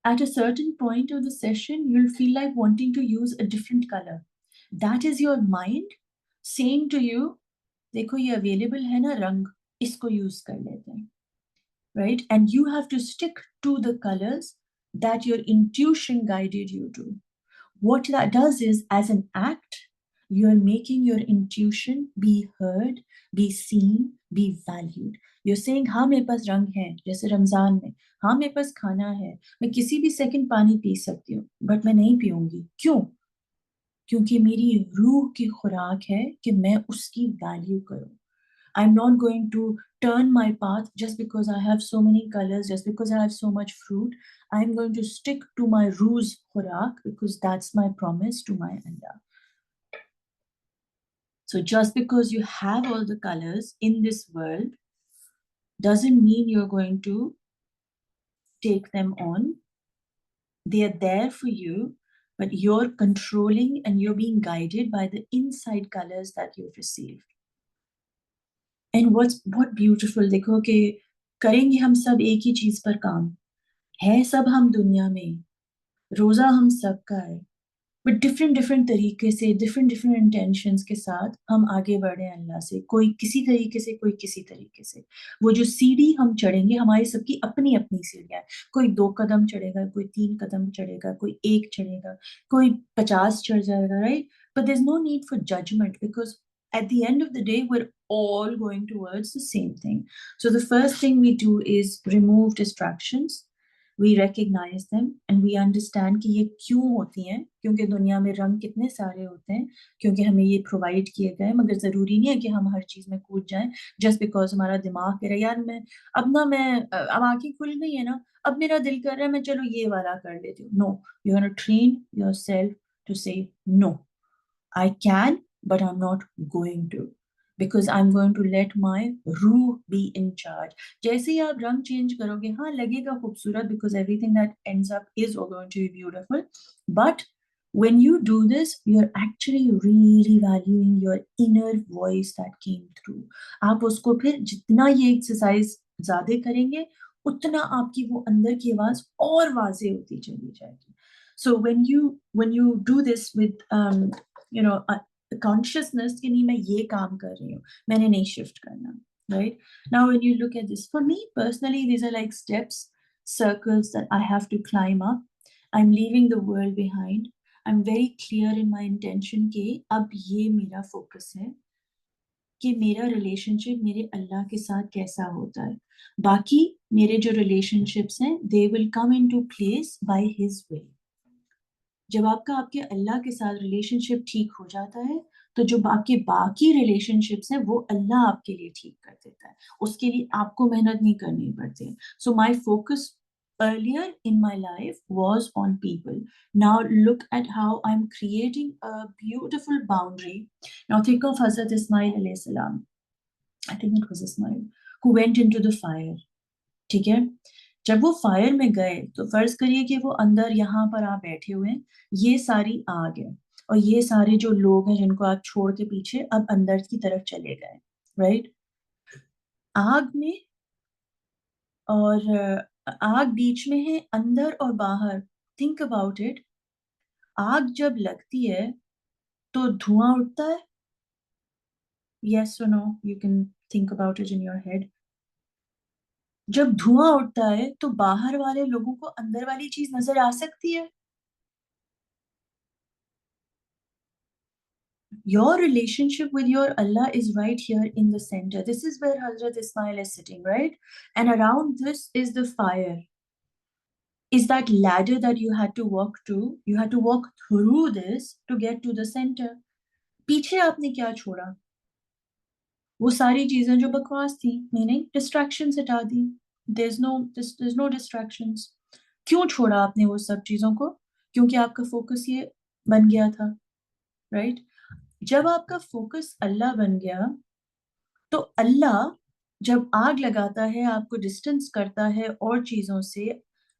at a certain point of the session, you'll feel like wanting to use a different color. That is your mind saying to you, देखो ये available है ना रंग, इसको use कर लेते हैं. Right? And you have to stick to the colors that your intuition guided you to. What that does is, as an act, you're making your intuition be heard, be seen, be valued. You're saying, हाँ मेरे पास रंग है, जैसे रमजान में, हाँ मेरे पास खाना है, मैं किसी भी सेकंड पानी पी सकती हूँ, बट मैं नहीं पीऊंगी. क्यों? क्योंकि मेरी रूह की खुराक है कि मैं उसकी वैल्यू करूं. I'm not going to turn my path just because I have so many colors, just because I have so much fruit. I'm going to stick to my Ru's Hurak because that's my promise to my Allah. So just because you have all the colors in this world doesn't mean you're going to take them on. They are there for you, but you're controlling and you're being guided by the inside colors that you've received. And what beautiful, देखो कि करेंगे हम सब एक ही चीज पर काम, है सब हम दुनिया में, रोजा हम सबका है, बट डिफरेंट डिफरेंट तरीके से, डिफरेंट डिफरेंट इंटेंशंस के साथ हम आगे बढ़े हैं अल्लाह से, कोई किसी तरीके से, कोई किसी तरीके से। वो जो सीढ़ी हम चढ़ेंगे, हमारी सबकी अपनी अपनी सीढ़ियां हैं। कोई 2 कदम चढ़ेगा, कोई 3 कदम चढ़ेगा, कोई एक चढ़ेगा, कोई 50 चढ़ जाएगा, right? But there is no need for judgement, because at the end of the day, we're all going towards the same thing. So the first thing we do is remove distractions. We recognize them and we understand कि ये क्यों होती हैं, क्योंकि दुनिया में रंग कितने सारे होते हैं, क्योंकि हमें ये प्रोवाइड किए गए, मगर जरूरी नहीं है कि हम हर चीज में कूद जाएं जस्ट बिकॉज हमारा दिमाग कह रहा है यार मैं अब ना मैं अब आंखें खुल गई है ना, अब मेरा दिल कर रहा है मैं चलो ये वाला कर लेती हूँ। No, you have to train yourself to say no, I can, but I'm not going to. Because I'm going to let my रूह be in charge. जैसे ही आप रंग चेंज करोगे, हाँ लगेगा खूबसूरत, because everything that ends up is going to be beautiful. But when you do this, you're actually really valuing your inner voice that came through. आप उसको फिर जितना ये एक्सरसाइज ज्यादा करेंगे, उतना आपकी वो अंदर की आवाज और वाजे होती चली जाएगी. So when you do this with consciousness कि नहीं मैं ये काम कर रही हूँ, मैंने नहीं शिफ्ट करना, right? Now when you look at this, for me personally, these are like steps, circles that I have to climb up. I'm leaving the world behind. I'm very clear in my intention कि अब ये मेरा focus है कि मेरा relationship मेरे अल्लाह के साथ कैसा होता है. बाकी मेरे जो रिलेशनशिप्स हैं, they will come into place by his will. जब आपका आपके अल्लाह के साथ रिलेशनशिप ठीक हो जाता है, तो जो बाकी रिलेशनशिप्स हैं वो अल्लाह आपके लिए ठीक कर देता है, उसके लिए आपको मेहनत नहीं करनी पड़ती. So my focus earlier in my life was on people. Now look at how I'm creating a beautiful boundary. Now think of Hazrat Ismail alayhi salam. I think it was Ismail who went into the fire. ठीक है, जब वो fire में गए तो फर्ज करिए कि वो अंदर यहाँ पर आप बैठे हुए हैं, ये सारी आग है और ये सारे जो लोग हैं जिनको आप छोड़ के पीछे अब अंदर की तरफ चले गए, राइट? आग में और आग बीच में है, अंदर और बाहर. Think about it. आग जब लगती है तो धुआं उठता है. यस और no, you can think about it in your head. जब धुआं उठता है तो बाहर वाले लोगों को अंदर वाली चीज नजर आ सकती है. Your relationship with your Allah is right here in the center. This is where Hazrat Ismail is sitting, right? And around this is the fire. Is that ladder that you had to walk to? You had to walk through this to get to the center. पीछे आपने क्या छोड़ा? वो सारी चीजें जो बकवास थी, मीनिंग distractions हटा दी. There's no distractions. क्यों छोड़ा आपने वो सब चीजों को? क्योंकि आपका फोकस ये बन गया था, राइट? जब आपका फोकस अल्लाह बन गया, तो अल्लाह जब आग लगाता है, आपको डिस्टेंस करता है और चीजों से,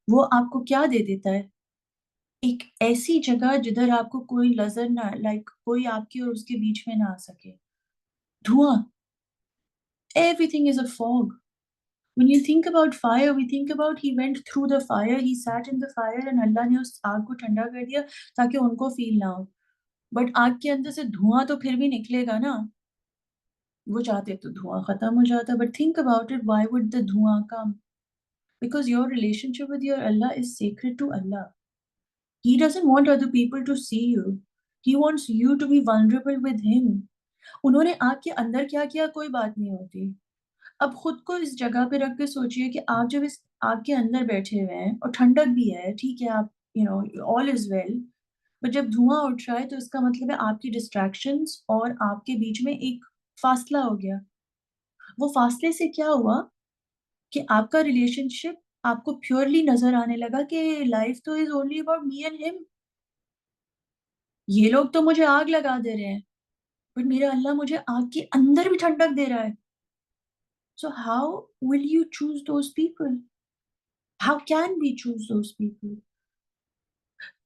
वो आपको क्या दे देता है? एक ऐसी जगह जिधर आपको कोई नजर ना, लाइक कोई आपके और उसके बीच में ना आ सके. धुआं. Everything is a fog. When you think about fire, we think about he went through the fire, he sat in the fire and अल्लाह ने उस आग को ठंडा कर दिया ताकि उनको फील ना हो. बट आग के अंदर से धुआं तो फिर भी निकलेगा ना. वो चाहते तो धुआं खत्म हो जाता, but think about it, why would the धुआं कम? Because your relationship with your Allah is sacred to Allah. He doesn't want other people to see you. He wants you to be vulnerable with him. उन्होंने आग के अंदर क्या किया कोई बात नहीं होती. अब खुद को इस जगह पे रख के सोचिए कि आप जब इस आग के अंदर बैठे हुए हैं और ठंडक भी है, ठीक है, आप ऑल इज वेल, बट जब धुआं उठ रहा है तो इसका मतलब है आपकी डिस्ट्रैक्शंस और आपके बीच में एक फासला हो गया. वो फासले से क्या हुआ कि आपका रिलेशनशिप आपको प्योरली नजर आने लगा कि लाइफ तो is only about me and him. ये लोग तो मुझे आग लगा दे रहे हैं, बट मेरा अल्लाह मुझे आग के अंदर भी ठंडक दे रहा है. So how will you choose those people? How can we choose those people?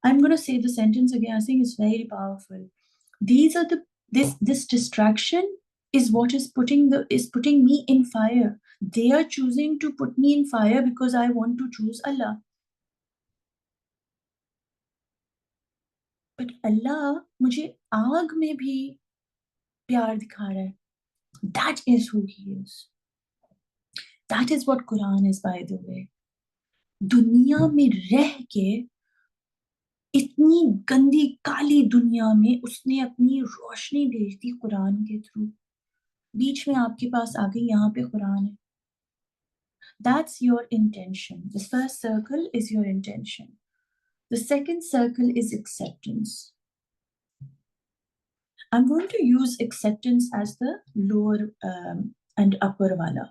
I'm going to say the sentence again. I think it's very powerful. These are the this distraction is what is putting me in fire. They are choosing to put me in fire because I want to choose Allah. But Allah मुझे आग में भी प्यार दिखा रहा है. That is who he is. That is what Quran is, by the way. दुनिया में रह के, इतनी गंदी काली दुनिया में उसने अपनी रोशनी भेज दी कुरान के थ्रू. बीच में आपके पास आ गई, यहाँ पे कुरान है. That's your intention. The first circle is your intention. The second circle is acceptance. I'm going to use acceptance as the lower and upper wala.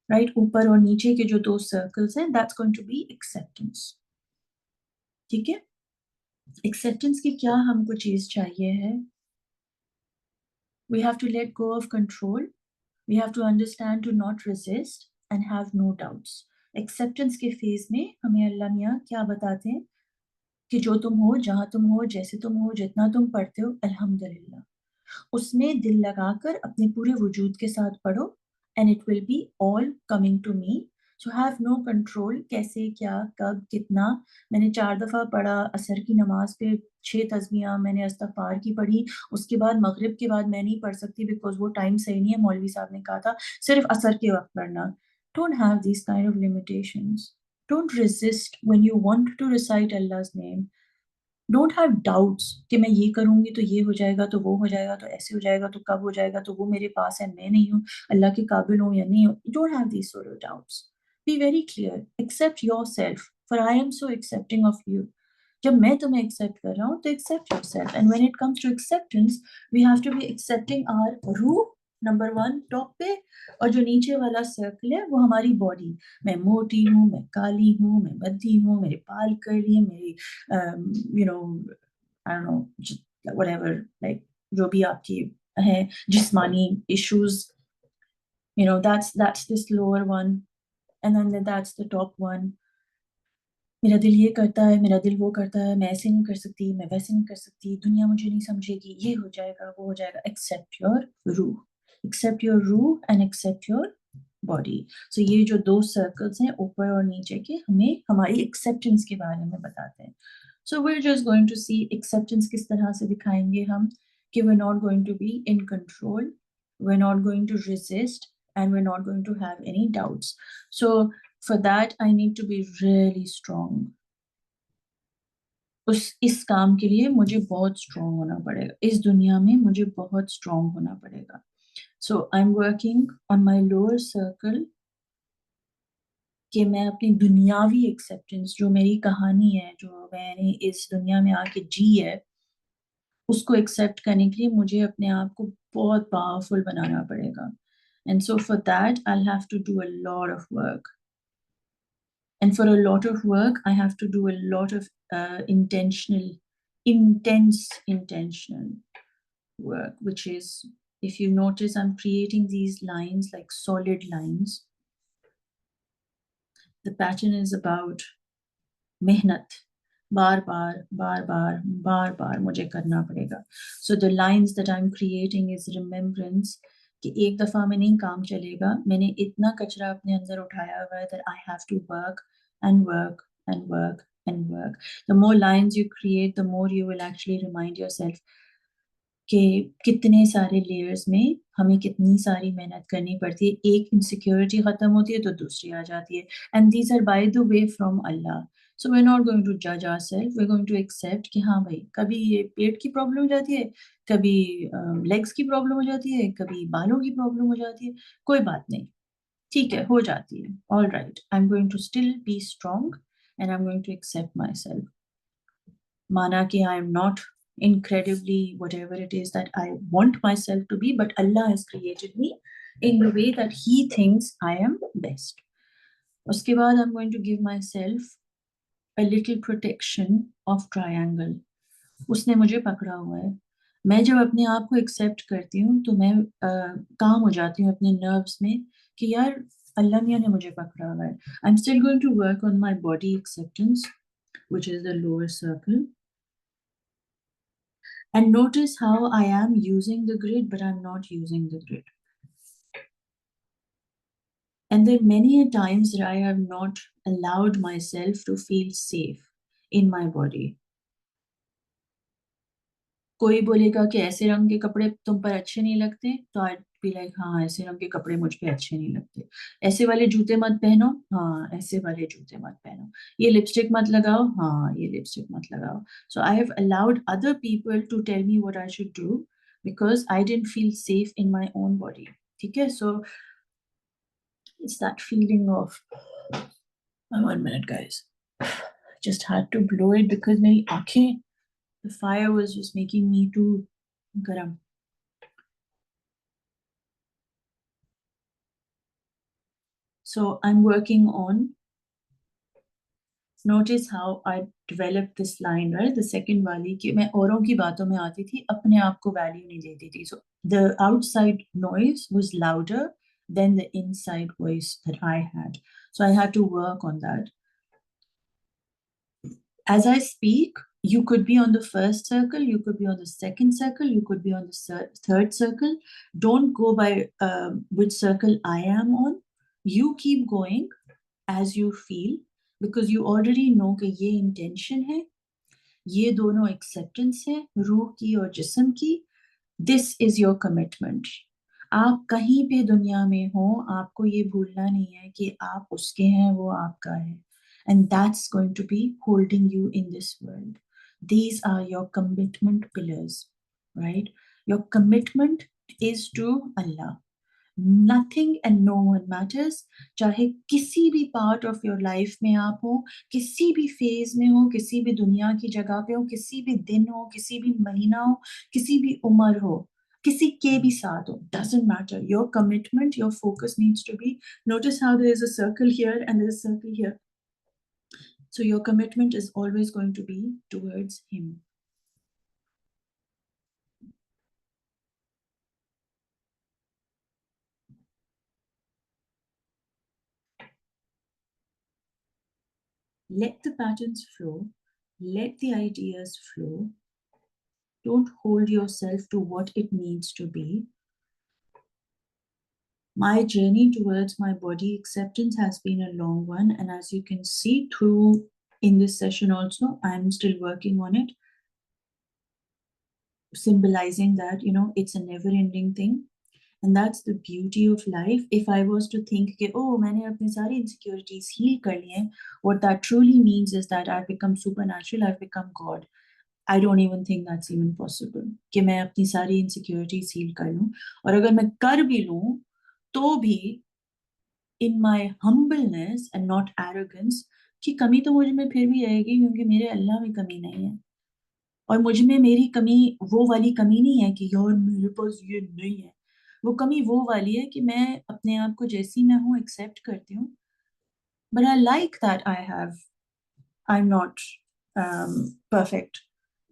Right? ऊपर और नीचे के जो दो circles हैं, that's going to be acceptance. ठीक है? Acceptance की क्या हमको चीज चाहिए है? We have to let go of control. We have to understand to not resist and have no doubts. Acceptance के फेज में हमें अल्लाह मियाँ क्या बताते हैं कि जो तुम हो, जहां तुम हो, जैसे तुम हो, जितना तुम पढ़ते हो, अल्हम्दुलिल्लाह, उसमें दिल लगाकर अपने पूरे वजूद के साथ पढ़ो, and it will be all coming to me. So have no control, कैसे, क्या, कब, कितना. मैंने 4 दफा पढ़ा असर की नमाज पे, 6 तस्बीहां मैंने अस्तगफार की पढ़ी, उसके बाद मगरिब के बाद मैं नहीं पढ़ सकती बिकॉज वो टाइम सही नहीं है, मौलवी साहब ने कहा था सिर्फ असर के वक्त पढ़ना. Don't have these kind of limitations. Don't resist when you want to recite Allah's name. Don't have doubts कि मैं ये करूंगी तो ये हो जाएगा, तो वो हो जाएगा, तो ऐसे हो जाएगा, तो कब हो जाएगा, तो वो मेरे पास है, मैं नहीं हूँ, अल्लाह के काबिल हूँ या नहीं हूँ. Don't have these sort of doubts. Be very clear, accept yourself, for I am so accepting of you. जब मैं तुम्हें एक्सेप्ट कर रहा हूँ तो accept yourself. And when it comes to acceptance, we have to be accepting our रूह, number 1 top पे, और जो नीचे वाला सर्कल है वो हमारी बॉडी. मैं मोटी हूँ, मैं काली हूँ, मैं बद्दी हूँ, मेरे बाल कर्ली है, मेरी you know, I don't know, whatever, like जो भी आपकी है जिस्मानी issues, that's this lower one, and then that's the top one. मेरा दिल ये करता है, मेरा दिल वो करता है, मैं ऐसे नहीं कर सकती, मैं वैसे नहीं कर सकती, दुनिया मुझे नहीं समझेगी, ये हो जाएगा, वो हो जाएगा. एक्सेप्ट योर रूह एंड एक्सेप्ट योर बॉडी. सो ये जो दो सर्कल्स हैं ऊपर और नीचे के, हमें हमारी एक्सेप्टेंस के बारे में बताते हैं. So we are just going to see acceptance किस तरह से दिखाएंगे हम, कि we are not going to be in control, we are not going to resist, and we're not going to have any doubts. So for that I need to be really strong. इस काम के लिए मुझे बहुत strong होना पड़ेगा, इस दुनिया में मुझे बहुत स्ट्रॉन्ग होना पड़ेगा. So I am working on my lower circle, कि मैं अपनी दुनियावी एक्सेप्टेंस, जो मेरी कहानी है, जो मैंने इस दुनिया में आके जी है, उसको एक्सेप्ट करने के लिए मुझे अपने आप को बहुत पावरफुल बनाना पड़ेगा. And so for that I have to do a lot of work. And for a lot of work, I have to do a lot of intentional work, which is, if you notice, I'm creating these lines like solid lines. The pattern is about मेहनत, बार बार मुझे करना पड़ेगा. So the lines that I'm creating is remembrance, कि एक दफा में नहीं काम चलेगा, मैंने इतना कचरा अपने अंदर उठाया हुआ है, that I have to work and work and work and work. The more lines you create, the more you will actually remind yourself कि कितने सारे लेयर्स में हमें कितनी सारी मेहनत करनी पड़ती है. एक इनसिक्योरिटी खत्म होती है तो दूसरी आ जाती है. And these are by the way from Allah. So we are not going to जज ourselves, we are going to accept कि हाँ भाई, कभी ये पेट की प्रॉब्लम हो जाती है, कभी लेग्स की प्रॉब्लम हो जाती है, कभी बालों की प्रॉब्लम हो जाती है, कोई बात नहीं, ठीक है, हो जाती है. All right, I am going to still be strong and I am going to accept myself. माना कि I am not incredibly whatever it is that I want myself to be, but Allah has created me in the way that He thinks I am best. उसके बाद I'm going to give myself a little protection of triangle. उसने मुझे पकड़ा हुआ है. मैं जब अपने आप को एक्सेप्ट करती हूँ तो मैं काम हो जाती हूँ अपने नर्व्स में कि यार अल्लाह मियाँ ने मुझे पकड़ा हुआ है. I'm still going to work on my body acceptance, which is the lower circle. And notice how I am using the grid, but I'm not using the grid. And there are many times that I have not allowed myself to feel safe in my body. कोई बोलेगा कि ऐसे रंग के कपड़े तुम पर अच्छे नहीं लगते, तो आई बी लाइक हाँ, ऐसे रंग के कपड़े मुझ पे अच्छे नहीं लगते। ऐसे वाले जूते मत पहनो, हाँ ऐसे वाले जूते मत पहनो। ये लिपस्टिक मत लगाओ, हाँ ये लिपस्टिक मत लगाओ। So I have allowed other people to tell me what I should do because I didn't feel safe in my own body. ठीक है, so it's that feeling of, one minute guys, just had to blow it because मेरी आंखें, the fire was just making me too garam. So I'm working on, notice how I developed this line, right? The second वाली कि मैं औरों की बातों में आती थी, अपने आप को वैल्यू नहीं देती थी. So the outside noise was louder than the inside voice that I had. So I had to work on that. As I speak, you could be on the first circle, you could be on the second circle, you could be on the third circle. Don't go by which circle I am on. You keep going as you feel because you already know कि ये intention है, ये दोनों acceptance है, रूह की और जिस्म की. This is your commitment. आप कहीं पे दुनिया में हो, आपको ये भूलना नहीं है कि आप उसके हैं, वो आपका है. And that's going to be holding you in this world. These are your commitment pillars, right? Your commitment is to Allah. Nothing and no one matters. चाहे किसी भी पार्ट ऑफ योर लाइफ में आप हो, किसी भी फेज में हो, किसी भी दुनिया की जगह पे हो, किसी भी दिन हो, किसी भी महीना हो, किसी भी उम्र हो, किसी के भी साथ हो, doesn't matter. Your commitment, your focus needs to be, notice how there is a circle here and there is a circle here. So your commitment is always going to be towards him. Let the patterns flow, let the ideas flow. Don't hold yourself to what it needs to be. My journey towards my body acceptance has been a long one, and as you can see through in this session also, I'm still working on it, symbolizing that, you know, it's a never ending thing. And that's the beauty of life. If I was to think कि oh मैंने अपनी सारी insecurities heal कर ली हैं, what that truly means is that I've become supernatural, I've become God. I don't even think that's even possible कि मैं अपनी सारी insecurities heal कर लूं. और अगर मैं कर भी लूं तो भी in my humbleness and not arrogance, कि कमी तो मुझ में फिर भी आएगी क्योंकि मेरे अल्लाह में कमी नहीं है. और मुझ में मेरी कमी वो वाली कमी नहीं है कि यार मेरे पास ये नहीं है. वो कमी वो वाली है कि मैं अपने आप को जैसी मैं हूँ एक्सेप्ट करती हूँ. But I like that I'm not perfect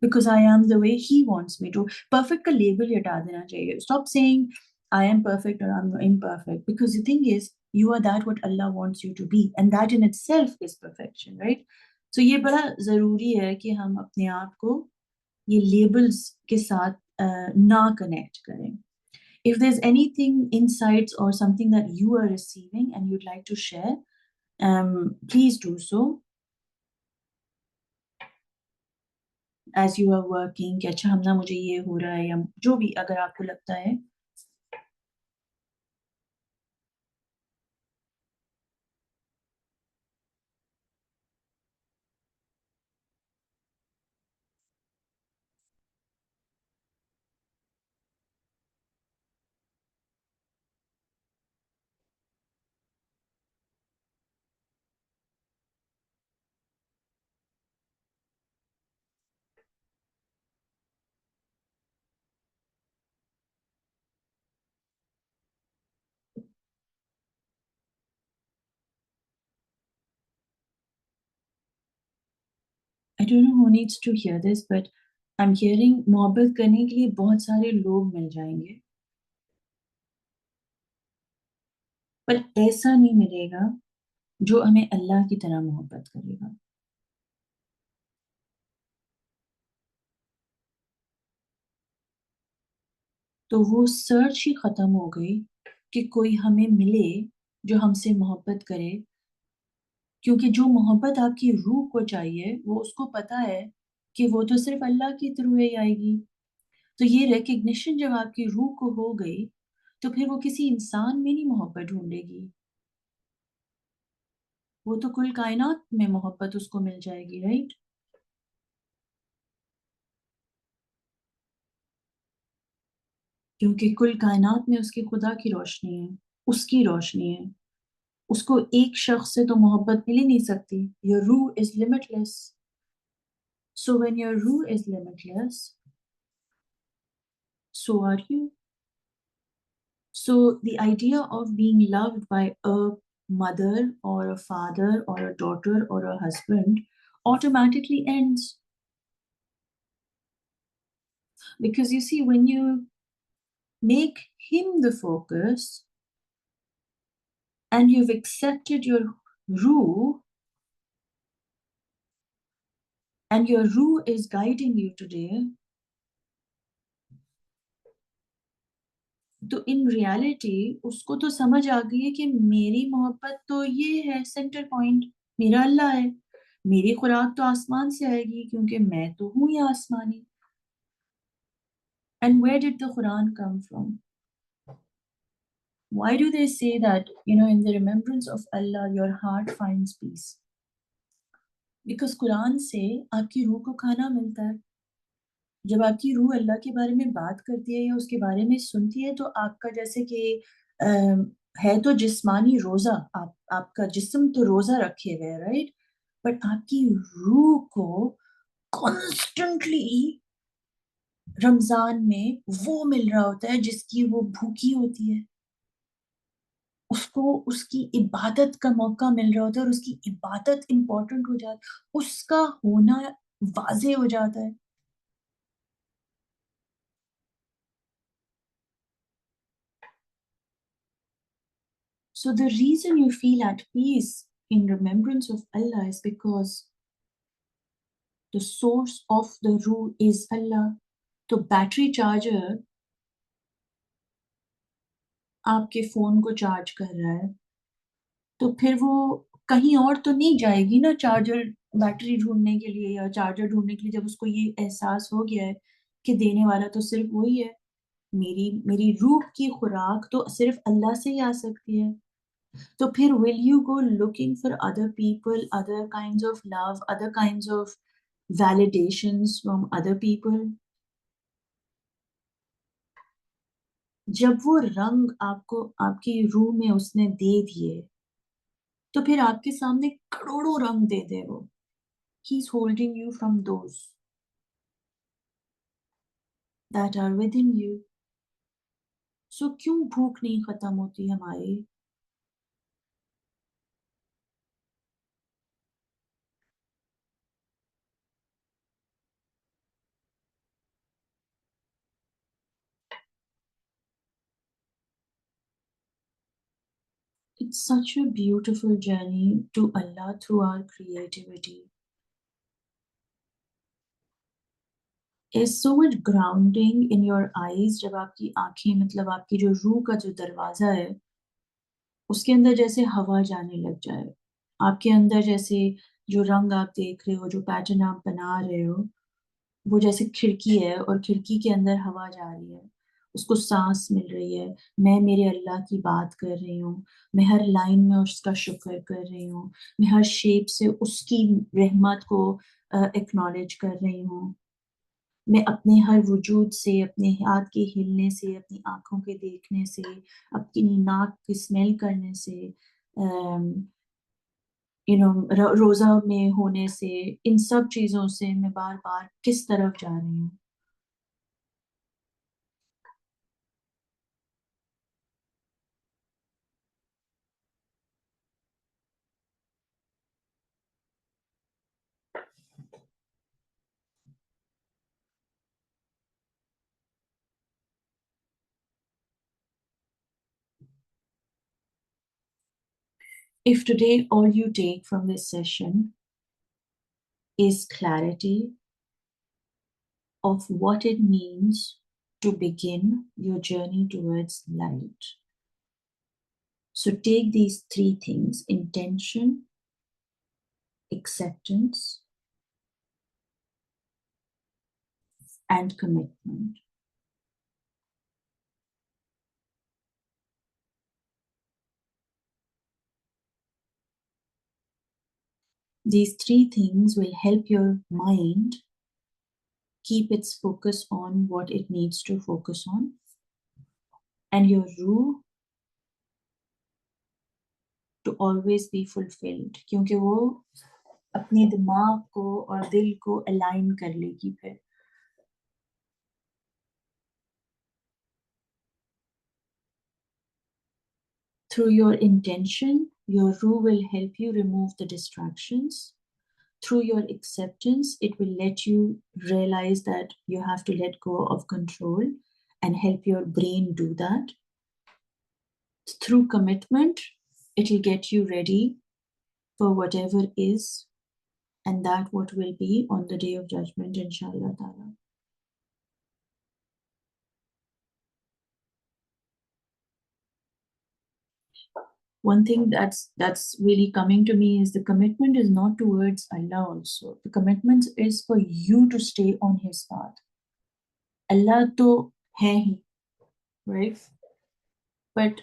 because I am the way he wants me to. Perfect का label हटा देना चाहिए. Stop saying I am perfect or I'm imperfect, because the thing is you are that what Allah wants you to be, and that in itself is perfection, right? So ये बड़ा जरूरी है कि हम अपने आप को ये labels के साथ ना connect करें. If there's anything, insights or something that you are receiving and you'd like to share, please do so. As you are working कि अच्छा हम ना मुझे ये हो रहा है, या जो भी अगर आपको लगता है. I don't know who needs to hear this, but I'm hearing मोहब्बत करने के लिए बहुत सारे लोग मिल जाएंगे, पर ऐसा नहीं मिलेगा जो हमें अल्लाह की तरह मोहब्बत करेगा. तो वो सर्च ही खत्म हो गई कि कोई हमें मिले जो हमसे मोहब्बत करे, क्योंकि जो मोहब्बत आपकी रूह को चाहिए वो उसको पता है कि वो तो सिर्फ अल्लाह के थ्रू ही आएगी. तो ये रिकग्निशन जब आपकी रूह को हो गई, तो फिर वो किसी इंसान में नहीं मोहब्बत ढूंढेगी, वो तो कुल कायनात में मोहब्बत उसको मिल जाएगी, राइट? क्योंकि कुल कायनात में उसकी खुदा की रोशनी है, उसकी रोशनी है। उसको एक शख्स से तो मोहब्बत मिल ही नहीं सकती। योर रूह is limitless. So when your रूह is limitless, so are you. So the idea of being loved by a mother or a father or a daughter or a husband automatically ends. Because you see, when you make him the focus and you've accepted your ruh, and your ruh is guiding you today, तो in reality उसको तो समझ आ गई है कि मेरी मोहब्बत तो ये है सेंटर पॉइंट, मेरा अल्लाह है। मेरी खुराक तो आसमान से आएगी क्योंकि मैं तो हूं ही आसमानी। And where did the Quran come from? Why do they say that, in the remembrance of Allah, your heart finds peace? Because Quran से आपकी रूह को खाना मिलता है। जब आपकी रूह अल्लाह के बारे में बात करती है या उसके बारे में सुनती है, तो आपका जैसे कि है तो जिस्मानी रोजा, आपका जिस्म तो रोजा रखे हुए है, राइट? बट आपकी रूह को कॉन्स्टेंटली रमजान में वो मिल रहा होता है जिसकी वो भूखी होती है। उसको उसकी इबादत का मौका मिल रहा होता है और उसकी इबादत इंपॉर्टेंट हो जाती है, उसका होना वाजे हो जाता है। So the reason you feel at peace in remembrance of Allah is because the source of the ruh is Allah. तो बैटरी चार्जर आपके फोन को चार्ज कर रहा है, तो फिर वो कहीं और तो नहीं जाएगी ना चार्जर बैटरी ढूंढने के लिए या चार्जर ढूंढने के लिए, जब उसको ये एहसास हो गया है कि देने वाला तो सिर्फ वही है। मेरी मेरी रूह की खुराक तो सिर्फ अल्लाह से ही आ सकती है। तो फिर will you go looking for other people, other kinds of love, other kinds of validations from other people? जब वो रंग आपको आपकी रूह में उसने दे दिए, तो फिर आपके सामने करोड़ों रंग दे दे वो। He is holding you from those that are within you. So क्यों भूख नहीं खत्म होती हमारी? It's such a beautiful journey to Allah through our creativity. Is so much grounding in your eyes जब आपकी आंखें, मतलब आपकी जो रूह का जो दरवाजा है, उसके अंदर जैसे हवा जाने लग जाए। आपके अंदर जैसे जो रंग आप देख रहे हो, जो पैटर्न आप बना रहे हो, वो जैसे खिड़की है और खिड़की के अंदर हवा जा रही है, उसको सांस मिल रही है। मैं मेरे अल्लाह की बात कर रही हूँ, मैं हर लाइन में उसका शुक्र कर रही हूँ, मैं हर शेप से उसकी रहमत को एक्नॉलेज कर रही हूँ। मैं अपने हर वजूद से, अपने हाथ के हिलने से, अपनी आंखों के देखने से, अपनी नाक की स्मेल करने से, रोजा में होने से, इन सब चीजों से मैं बार बार किस तरफ जा रही हूँ। If today all you take from this session is clarity of what it means to begin your journey towards light, so take these three things: intention, acceptance, and commitment. These three things will help your mind keep its focus on what it needs to focus on, and your रूह to always be fulfilled, क्योंकि वो अपने दिमाग को और दिल को align कर लेगी फिर. Through your intention, your रूह will help you remove the distractions. Through your acceptance, it will let you realize that you have to let go of control and help your brain do that. Through commitment, it will get you ready for whatever is and that what will be on the day of judgment, inshallah ta'ala. One thing that's really coming to me is the commitment is not towards Allah also. The commitment is for you to stay on His path. Allah to hai hi, right? But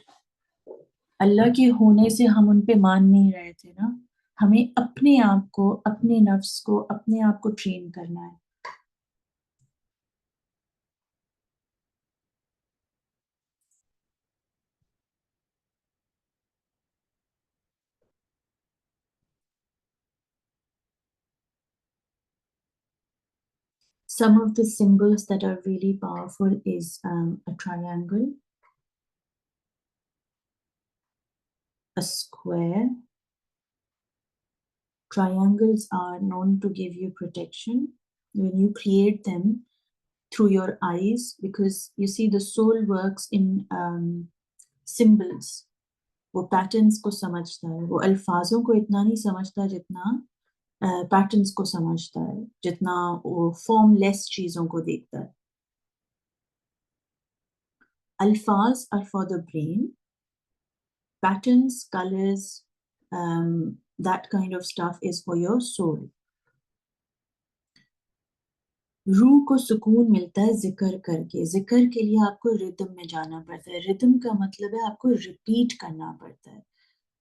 अल्लाह के होने से हम उन पे मान नहीं रहे थे ना. हमें अपने आप को, अपने नफ्स को, अपने आप को ट्रेन करना है. Some of the symbols that are really powerful is a triangle, a square. Triangles are known to give you protection when you create them through your eyes, because you see the soul works in symbols. वो patterns को समझता है, वो अल्फाजों को इतना नहीं समझता जितना पैटर्न्स को समझता है, जितना वो फॉर्मलेस चीजों को देखता है. अल्फाज are for the brain. Patterns, colors, that kind of stuff is for your soul. रूह को सुकून मिलता है जिक्र करके. जिक्र के लिए आपको रिदम में जाना पड़ता है. रिदम का मतलब है आपको रिपीट करना पड़ता है,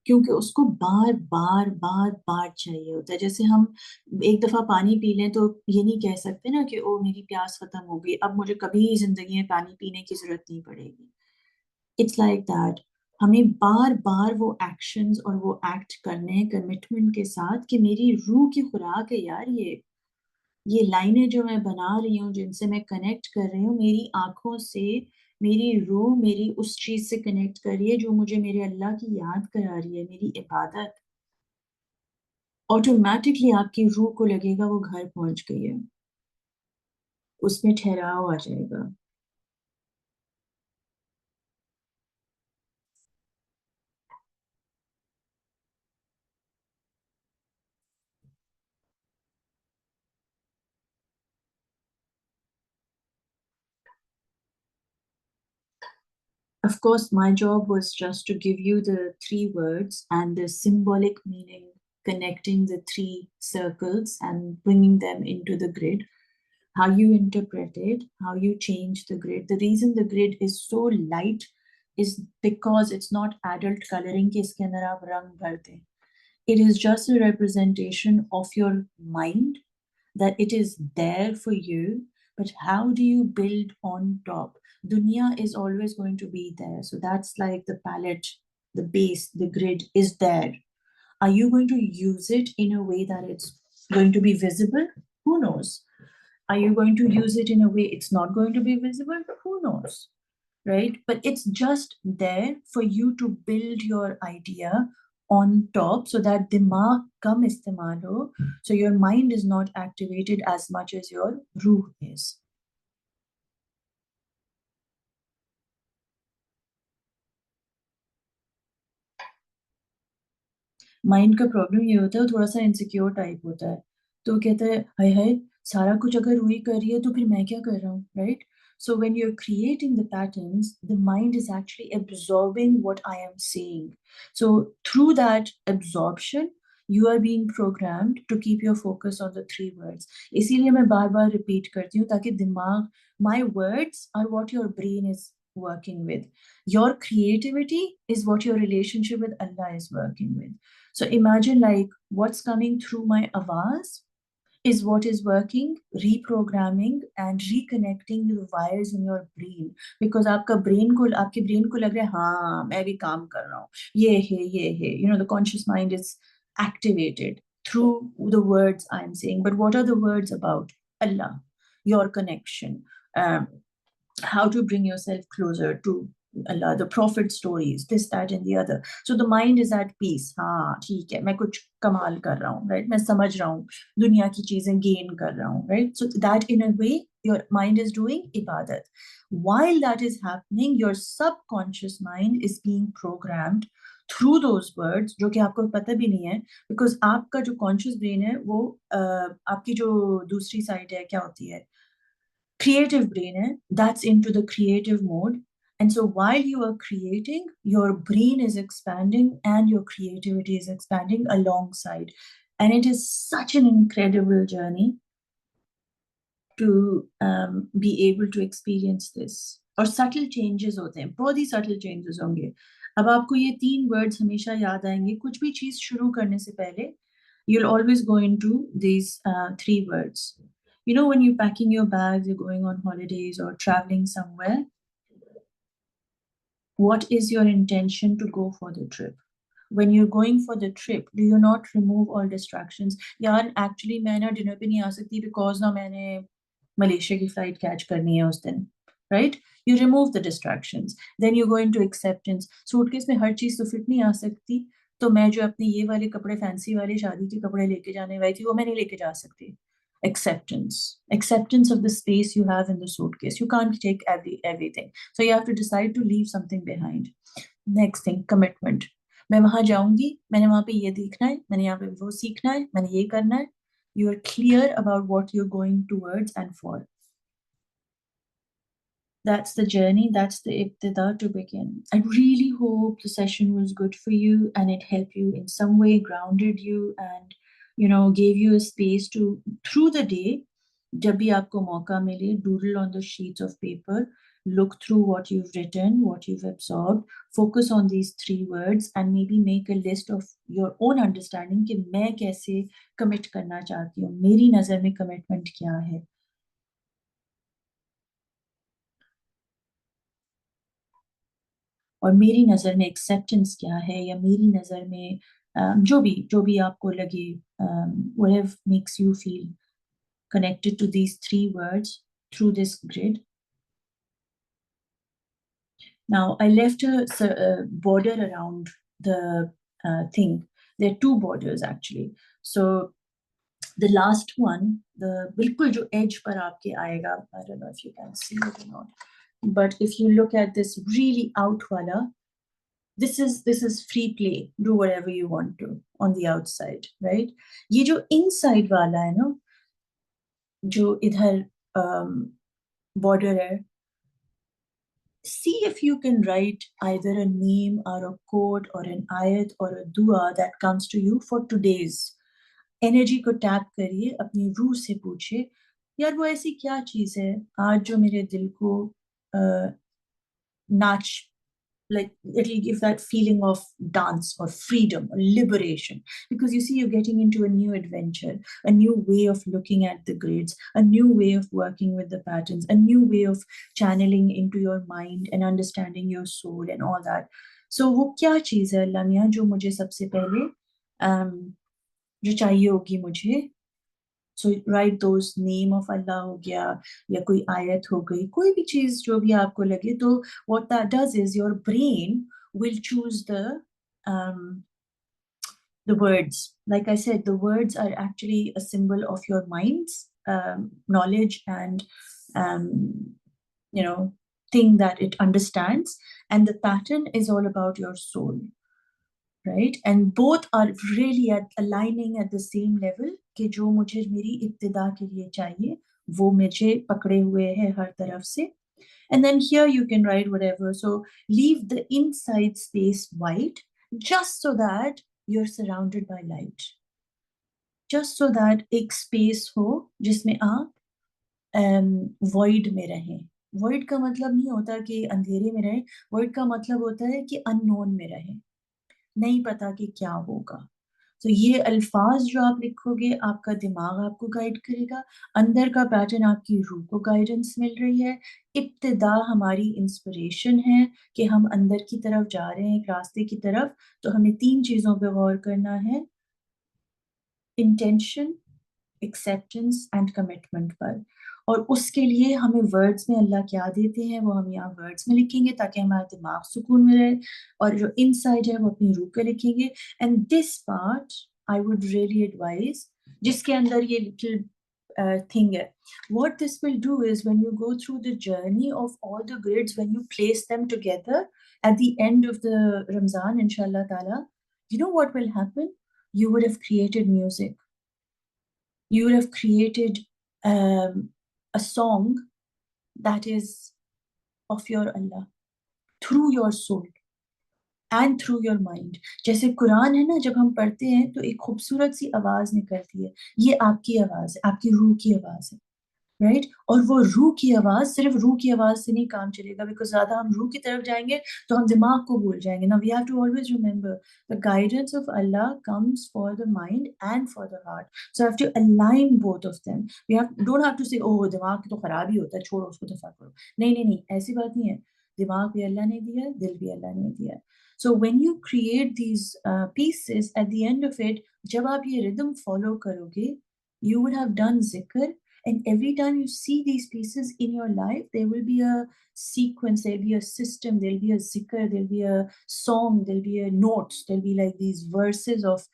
क्योंकि उसको बार बार बार बार चाहिए होता है. जैसे हम एक दफा पानी पी लें तो ये नहीं कह सकते ना कि ओ मेरी प्यास खत्म हो गई, अब मुझे कभी जिंदगी में पानी पीने की जरूरत नहीं पड़ेगी. It's like that. हमें बार बार वो एक्शंस और वो एक्ट करने हैं कमिटमेंट के साथ कि मेरी रूह की खुराक है यार. ये लाइनें जो मैं बना रही हूँ, जिनसे मैं कनेक्ट कर रही हूँ, मेरी आंखों से मेरी रूह मेरी उस चीज से कनेक्ट कर रही है जो मुझे मेरे अल्लाह की याद करा रही है, मेरी इबादत. ऑटोमेटिकली आपकी रूह को लगेगा वो घर पहुंच गई है, उसमें ठहराव आ जाएगा. Of course, my job was just to give you the three words and the symbolic meaning, connecting the three circles and bringing them into the grid. How you interpret it, how you change the grid. The reason the grid is so light is because it's not adult coloring ke iske andar aap rang bhar dein. It is just a representation of your mind, that it is there for you, but how do you build on top? Dunya is always going to be there. So that's like the palette, the base, the grid is there. Are you going to use it in a way that it's going to be visible? Who knows? Are you going to use it in a way it's not going to be visible? Who knows? Right? But it's just there for you to build your idea on top so that dimag kam istemal ho, so your mind is not activated as much as your ruh is. Mind का problem ये होता है, वो थोड़ा सा insecure type होता है. तो वो कहता है हाय हाय, सारा कुछ अगर वही कर रही है तो फिर मैं क्या कर रहा हूँ, right? So when you're creating the patterns, the mind is actually absorbing what I am saying. So through that absorption, you are being programmed to keep your focus on the three words. इसीलिए मैं बार बार repeat करती हूँ ताकि दिमाग, my words are what your brain is working with. Your creativity is what your relationship with Allah is working with. So imagine like what's coming through my avaz is what is working, reprogramming and reconnecting the wires in your brain. Because आपके brain को लग रहा है हाँ मैं भी काम कर रहा हूँ, ये है, you know, the conscious mind is activated through the words I'm saying. But what are the words about? Allah, your connection, um, how to bring yourself closer to Allah, the prophet stories, this, that, and the other. So the mind is at peace. हाँ ठीक है, मैं कुछ कमाल कर रहा हूँ, right? मैं समझ रहा हूँ, दुनिया की चीजें gain कर रहा हूँ, right? So that in a way, your mind is doing ibadat. While that is happening, your subconscious mind is being programmed through those words, जो कि आपको पता भी नहीं है, because आपका जो conscious brain है, वो आपकी जो दूसरी side है, क्या होती है? Creative brain hai, that's into the creative mode. And so while you are creating, your brain is expanding and your creativity is expanding alongside. And it is such an incredible journey to be able to experience this. और subtle changes होते हैं, बहुत ही subtle changes होंगे. अब आपको ये 3 words हमेशा याद आएंगे. कुछ भी चीज शुरू करने से पहले you'll always go into these 3 words. You know, when you're packing your bags, you're going on holidays or traveling somewhere, what is your intention to go for the trip? When you're going for the trip, do you not remove all distractions? यार actually मैं ना dinner पे नहीं आ सकती because ना मैंने Malaysia की flight catch करनी है उस दिन, right? You remove the distractions. Then you go into acceptance. Suitcase में हर चीज तो fit नहीं आ सकती, तो मैं जो अपने ये वाले कपड़े fancy वाले शादी के कपड़े लेके जाने वाली थी वो मैं नहीं लेके जा सकती. Acceptance of the space you have in the suitcase. You can't take everything, so you have to decide to leave something behind. Next thing, commitment. मैं वहां जाऊंगी, मैंने वहां पे ये देखना है, मैंने यहाँ पे वो सीखना है, मैंने ये करना है. You are clear about what you're going towards and for. That's the journey, that's the ibtida to begin. I really hope the session was good for you and it helped you in some way, grounded you, and you know, gave you a space to, through the day, जब भी आपको मौका मिले, doodle on the sheets of paper, look through what you've written, what you've absorbed, focus on these 3 words and maybe make a list of your own understanding कि मैं कैसे commit करना चाहती हूँ, मेरी नजर में commitment क्या है. और मेरी नज़र में एक्सेप्टेंस क्या है, या मेरी नज़र में जो भी आपको लगे, whatever makes you feel connected to these 3 words through this grid. Now I left a border around the thing. There are 2 borders actually. So the last one, the बिल्कुल जो edge पर आपके आएगा, I don't know if you can see it or not, but if you look at this really out wala, this is free play, do whatever you want to on the outside, right? ये जो inside वाला है ना, जो इधर border है, see if you can write either a name or a quote or an ayat or a dua that comes to you for today's. Energy को tap करिए, अपनी रूह से पूछिए, यार वो ऐसी क्या चीज है आज जो मेरे दिल को नाच, like it'll give that feeling of dance or freedom or liberation, because you see you're getting into a new adventure, a new way of looking at the grids, a new way of working with the patterns, a new way of channeling into your mind and understanding your soul and all that. So वो क्या चीज है अल्लाह मियां जो मुझे सबसे पहले जो चाहिए होगी मुझे. So write those, name of Allah हो गया, या कोई आयत हो गई, कोई भी चीज जो भी आपको लगे. तो what that does is your brain will choose um, the words. Like I said, the words are actually a symbol of your mind's knowledge and you know, thing that it understands, and the pattern is all about your soul. Right? And both are really aligning at the same level कि जो मुझे मेरी इब्तिदा के लिए चाहिए वो मुझे पकड़े हुए है हर तरफ से. And then here you can write whatever. So leave the inside space white just so that you're surrounded by light. Just so that एक space हो जिसमें आप void में रहें. Void का मतलब नहीं होता कि अंधेरे में रहें. Void का मतलब होता है कि unknown में रहें. नहीं पता कि क्या होगा. तो ये अल्फाज जो आप लिखोगे, आपका दिमाग आपको गाइड करेगा, अंदर का पैटर्न आपकी रूह को गाइडेंस मिल रही है। इब्तिदा हमारी इंस्पिरेशन है कि हम अंदर की तरफ जा रहे हैं, एक रास्ते की तरफ, तो हमें 3 चीज़ों पे गौर करना है, इंटेंशन, एक्सेप्टेंस एंड कमिटमेंट पर। और उसके लिए हमें वर्ड्स में अल्लाह क्या देते हैं वो हम यहाँ वर्ड्स में लिखेंगे ताकि हमारा दिमाग सुकून में रहे, और जो इनसाइड है वो अपनी रूह पे लिखेंगे। And this part I would really advise, जिसके अंदर ये लिटिल thing है, what this will do is when you go through the journey of all the grids, when you place them together at the end of the Ramzan, inshallah ta'ala, you know what will happen? You would have created music, you would have created a song that is of your Allah through your soul and through your mind. जैसे कुरान है ना, जब हम पढ़ते हैं तो एक खूबसूरत सी आवाज निकलती है, ये आपकी आवाज है, आपकी रूह की आवाज है, राइट? और वो रूह की आवाज, सिर्फ रूह की आवाज से नहीं काम चलेगा, बिकॉज ज्यादा हम रूह की तरफ जाएंगे तो हम दिमाग को भूल जाएंगे ना। We have to always remember the guidance of Allah comes for the mind and for the heart, so have to align both of them. We have don't have to say oh दिमाग तो खराब ही होता है, छोड़ो उसको, दफा करो। नहीं नहीं नहीं, ऐसी बात नहीं है। दिमाग भी अल्लाह ने दिया है, दिल भी अल्लाह ने दिया है। So when you create these pieces, at the end of it, जब आप ये रिदम फॉलो करोगे, you would have done zikr, and every time you see these pieces in your life, there will be a sequence, there'll be a system, there'll be a zikr, there'll be a song, there'll be a notes, there'll be like these verses of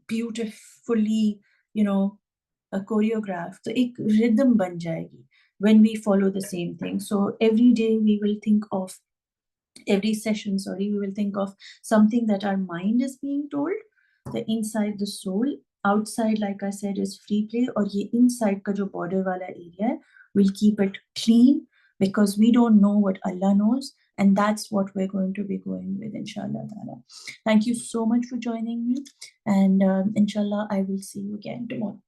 beautifully, you know, a choreograph. So ek rhythm ban jayegi when we follow the same thing. So every day we will think of, every session, sorry, we will think of something that our mind is being told, the inside the soul, outside like I said is free play, और ये inside का जो border वाला area है, we'll keep it clean because we don't know what Allah knows, and that's what we're going to be going with, inshallah ta'ala. Thank you so much for joining me, and inshallah I will see you again tomorrow.